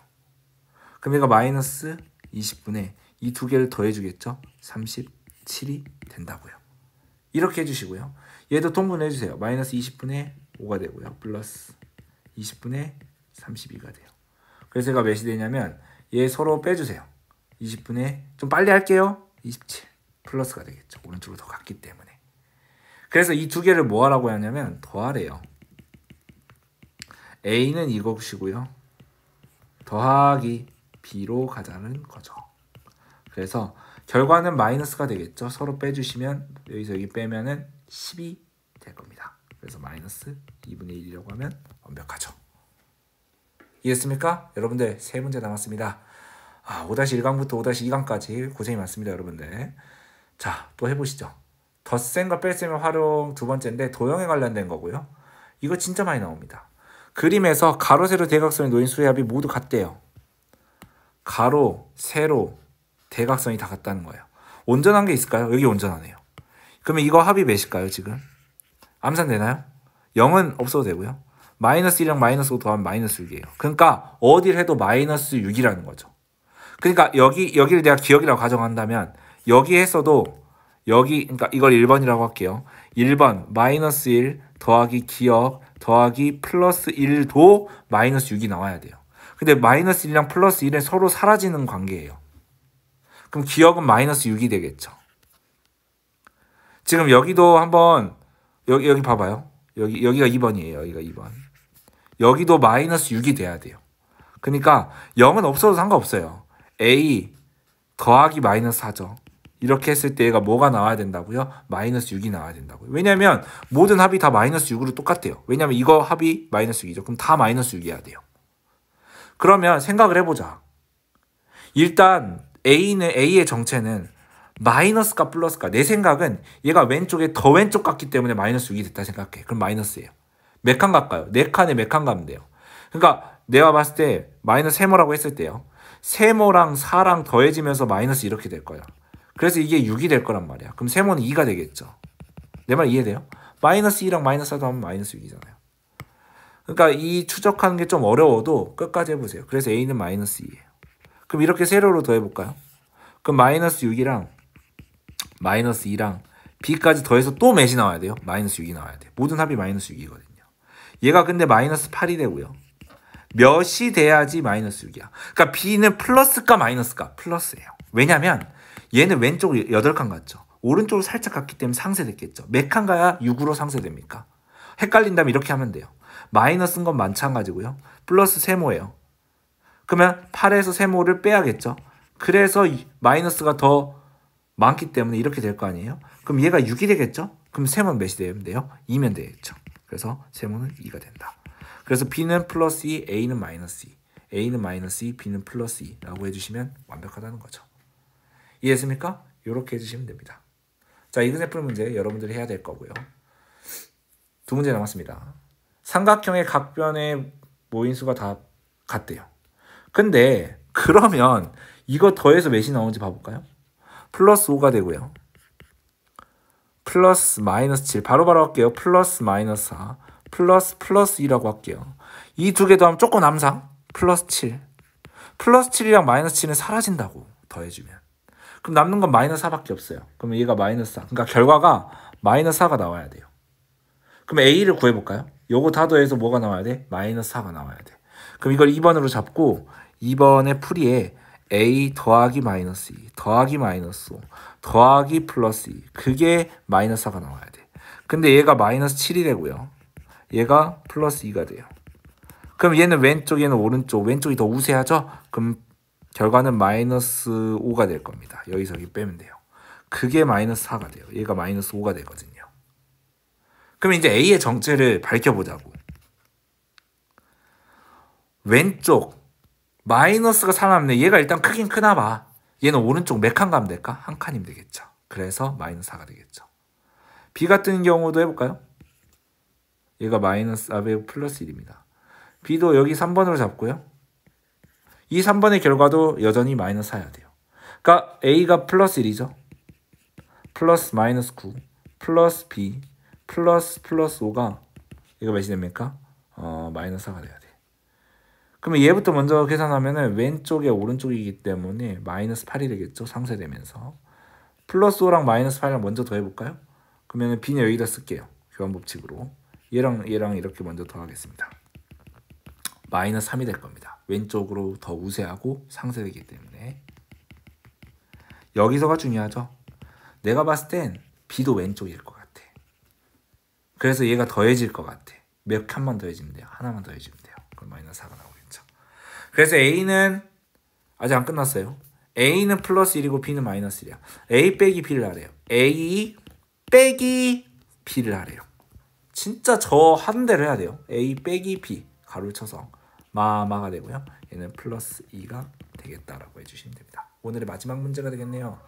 그럼 얘가 마이너스 20분의 이 두 개를 더해주겠죠? 37이 된다고요. 이렇게 해주시고요. 얘도 통분해주세요. 마이너스 20분의 5가 되고요. 플러스 20분의 32가 돼요. 그래서 얘가 몇이 되냐면 얘 서로 빼주세요. 20분의 좀 빨리 할게요. 27 플러스가 되겠죠. 오른쪽으로 더 갔기 때문에. 그래서 이 두 개를 뭐 하라고 하냐면 더하래요. A는 이것이고요. 더하기 B로 가자는 거죠. 그래서 결과는 마이너스가 되겠죠. 서로 빼주시면 여기서 여기 빼면은 10이 될 겁니다. 그래서 마이너스 2분의 1이라고 하면 완벽하죠. 이해했습니까? 여러분들 세 문제 남았습니다. 5-1강부터 5-2강까지 고생이 많습니다. 여러분들. 자, 또 해보시죠. 덧셈과 뺄셈의 활용 두 번째인데 도형에 관련된 거고요. 이거 진짜 많이 나옵니다. 그림에서 가로, 세로, 대각선이 놓인 수의 합이 모두 같대요. 가로, 세로, 대각선이 다 같다는 거예요. 온전한 게 있을까요? 여기 온전하네요. 그러면 이거 합이 몇일까요, 지금? 암산되나요? 0은 없어도 되고요. 마이너스 1이랑 마이너스 5 더하면 마이너스 6이에요. 그러니까 어딜 해도 마이너스 6이라는 거죠. 그러니까 여기를 내가 기억이라고 가정한다면 여기 했어도 그러니까 이걸 1번이라고 할게요. 1번 마이너스 1 더하기 기억 더하기 플러스 1도 마이너스 6이 나와야 돼요. 근데 마이너스 1이랑 플러스 1은 서로 사라지는 관계예요. 그럼 기억은 마이너스 6이 되겠죠. 지금 여기도 한번 여기 봐봐요. 여기가 2번이에요. 여기가 2번. 여기도 마이너스 6이 돼야 돼요. 그러니까 0은 없어도 상관없어요. A 더하기 마이너스 4죠. 이렇게 했을 때 얘가 뭐가 나와야 된다고요? 마이너스 6이 나와야 된다고요. 왜냐면 모든 합이 다 마이너스 6으로 똑같아요. 왜냐면 이거 합이 마이너스 6이죠. 그럼 다 마이너스 6이어야 돼요. 그러면 생각을 해보자. 일단 A의 정체는 마이너스가 플러스가. 내 생각은 얘가 왼쪽에 더 왼쪽 갔기 때문에 마이너스 6이 됐다 생각해. 그럼 마이너스예요. 몇 칸 갈까요? 4칸에 몇 칸 가면 돼요. 그러니까 내가 봤을 때 마이너스 세모라고 했을 때요. 세모랑 4랑 더해지면서 마이너스 이렇게 될 거야. 그래서 이게 6이 될 거란 말이야. 그럼 세모는 2가 되겠죠. 내 말 이해돼요? 마이너스 2랑 마이너스 4 더하면 마이너스 6이잖아요. 그러니까 이 추적하는 게 좀 어려워도 끝까지 해보세요. 그래서 A는 마이너스 2예요. 그럼 이렇게 세로로 더해볼까요? 그럼 마이너스 6이랑 마이너스 2랑 B까지 더해서 또 몇이 나와야 돼요? 마이너스 6이 나와야 돼요. 모든 합이 마이너스 6이거든요. 얘가 근데 마이너스 8이 되고요. 몇이 돼야지 마이너스 6이야. 그러니까 B는 플러스까 마이너스까? 플러스예요. 왜냐면 얘는 왼쪽으로 8칸 갔죠. 오른쪽으로 살짝 갔기 때문에 상쇄됐겠죠. 몇 칸 가야 6으로 상쇄됩니까? 헷갈린다면 이렇게 하면 돼요. 마이너스인 건 마찬가지고요. 플러스 세모예요. 그러면 8에서 세모를 빼야겠죠. 그래서 마이너스가 더 많기 때문에 이렇게 될 거 아니에요. 그럼 얘가 6이 되겠죠. 그럼 세모는 몇이 되면 돼요? 2면 되겠죠. 그래서 세모는 2가 된다. 그래서 B는 플러스 2, A는 마이너스 2. A는 마이너스 2, B는 플러스 2라고 해주시면 완벽하다는 거죠. 이해했습니까? 이렇게 해주시면 됩니다. 자, 이그제플 문제 여러분들이 해야 될 거고요. 두 문제 남았습니다. 삼각형의 각변의 모인수가 다 같대요. 근데 그러면 이거 더해서 몇이 나오는지 봐볼까요? 플러스 5가 되고요. 플러스 마이너스 7 바로바로 할게요. 플러스 마이너스 4 플러스 2라고 할게요. 이 두 개 더하면 조금 남상 플러스 7 플러스 7이랑 마이너스 7은 사라진다고 더해주면. 그럼 남는 건 마이너스 4밖에 없어요. 그러면 얘가 마이너스 4. 그러니까 결과가 마이너스 4가 나와야 돼요. 그럼 A를 구해볼까요? 요거 다 더해서 뭐가 나와야 돼? 마이너스 4가 나와야 돼. 그럼 이걸 2번으로 잡고 2번의 풀이에 A 더하기 마이너스 2 더하기 마이너스 5 더하기 플러스 2 그게 마이너스 4가 나와야 돼. 근데 얘가 마이너스 7이 되고요. 얘가 플러스 2가 돼요. 그럼 얘는 왼쪽, 얘는 오른쪽. 왼쪽이 더 우세하죠? 그럼 결과는 마이너스 5가 될 겁니다. 여기서 여기 빼면 돼요. 그게 마이너스 4가 돼요. 얘가 마이너스 5가 되거든요. 그럼 이제 A의 정체를 밝혀보자고. 왼쪽 마이너스가 살아남네. 얘가 일단 크긴 크나 봐. 얘는 오른쪽 몇 칸 가면 될까? 한 칸이면 되겠죠. 그래서 마이너스 4가 되겠죠. B 같은 경우도 해볼까요? 얘가 마이너스 플러스 1입니다. B도 여기 3번으로 잡고요. 이 3번의 결과도 여전히 마이너스 4야 돼요. 그러니까 A가 플러스 1이죠. 플러스 마이너스 9 플러스 B 플러스 5가 이거 몇이 됩니까? 마이너스 4가 돼야 돼. 그러면 얘부터 먼저 계산하면은 왼쪽에 오른쪽이기 때문에 마이너스 8이 되겠죠. 상쇄되면서. 플러스 5랑 마이너스 8이랑 먼저 더해볼까요? 그러면 B는 여기다 쓸게요. 교환 법칙으로. 얘랑 이렇게 먼저 더하겠습니다. 마이너스 3이 될 겁니다. 왼쪽으로 더 우세하고 상쇄되기 때문에. 여기서가 중요하죠. 내가 봤을 땐 B도 왼쪽일 것 같아. 그래서 얘가 더해질 것 같아. 몇 칸만 더해지면 돼요. 하나만 더해지면 돼요. 그럼 마이너스 4가 나오겠죠. 그래서 A는 아직 안 끝났어요. A는 플러스 1이고 B는 마이너스 1이야. A 빼기 B를 하래요. A 빼기 B를 하래요. 진짜 저 하는 대로 해야 돼요. A 빼기 B 가로를 쳐서 마가 되고요. 얘는 플러스 2가 되겠다라고 해주시면 됩니다. 오늘의 마지막 문제가 되겠네요.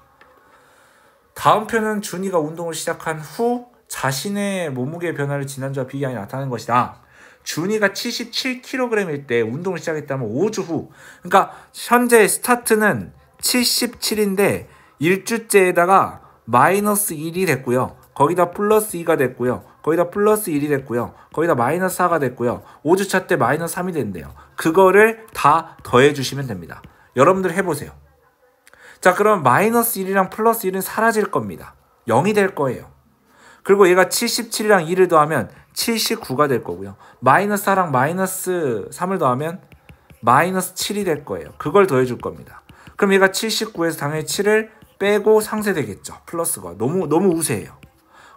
다음 표는 준이가 운동을 시작한 후 자신의 몸무게 변화를 지난주와 비교하여 나타나는 것이다. 준이가 77kg일 때 운동을 시작했다면 5주 후, 그러니까 현재 스타트는 77인데 1주째에다가 마이너스 1이 됐고요. 거기다 플러스 2가 됐고요. 거기다 플러스 1이 됐고요. 거기다 마이너스 4가 됐고요. 5주차 때 마이너스 3이 된대요. 그거를 다 더해 주시면 됩니다. 여러분들 해보세요. 자, 그럼 마이너스 1이랑 플러스 1은 사라질 겁니다. 0이 될 거예요. 그리고 얘가 77이랑 2를 더하면 79가 될 거고요. 마이너스 4랑 마이너스 3을 더하면 마이너스 7이 될 거예요. 그걸 더해 줄 겁니다. 그럼 얘가 79에서 당연히 7을 빼고 상쇄되겠죠. 플러스가 너무 우세해요.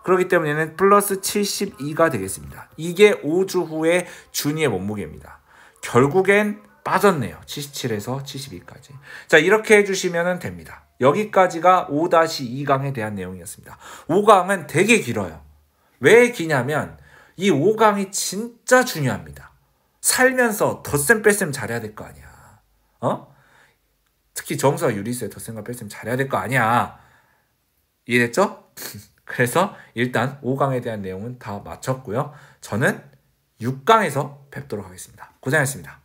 그렇기 때문에 얘는 플러스 72가 되겠습니다. 이게 5주 후에 준이의 몸무게입니다. 결국엔 빠졌네요. 77에서 72까지. 자, 이렇게 해주시면 됩니다. 여기까지가 5-2강에 대한 내용이었습니다. 5강은 되게 길어요. 왜 기냐면 이 5강이 진짜 중요합니다. 살면서 덧셈 뺄셈 잘해야 될 거 아니야. 특히 정수와 유리수에 덧셈과 뺄셈 잘해야 될 거 아니야. 이해됐죠? 그래서 일단 5강에 대한 내용은 다 마쳤고요. 저는 6강에서 뵙도록 하겠습니다. 고생하셨습니다.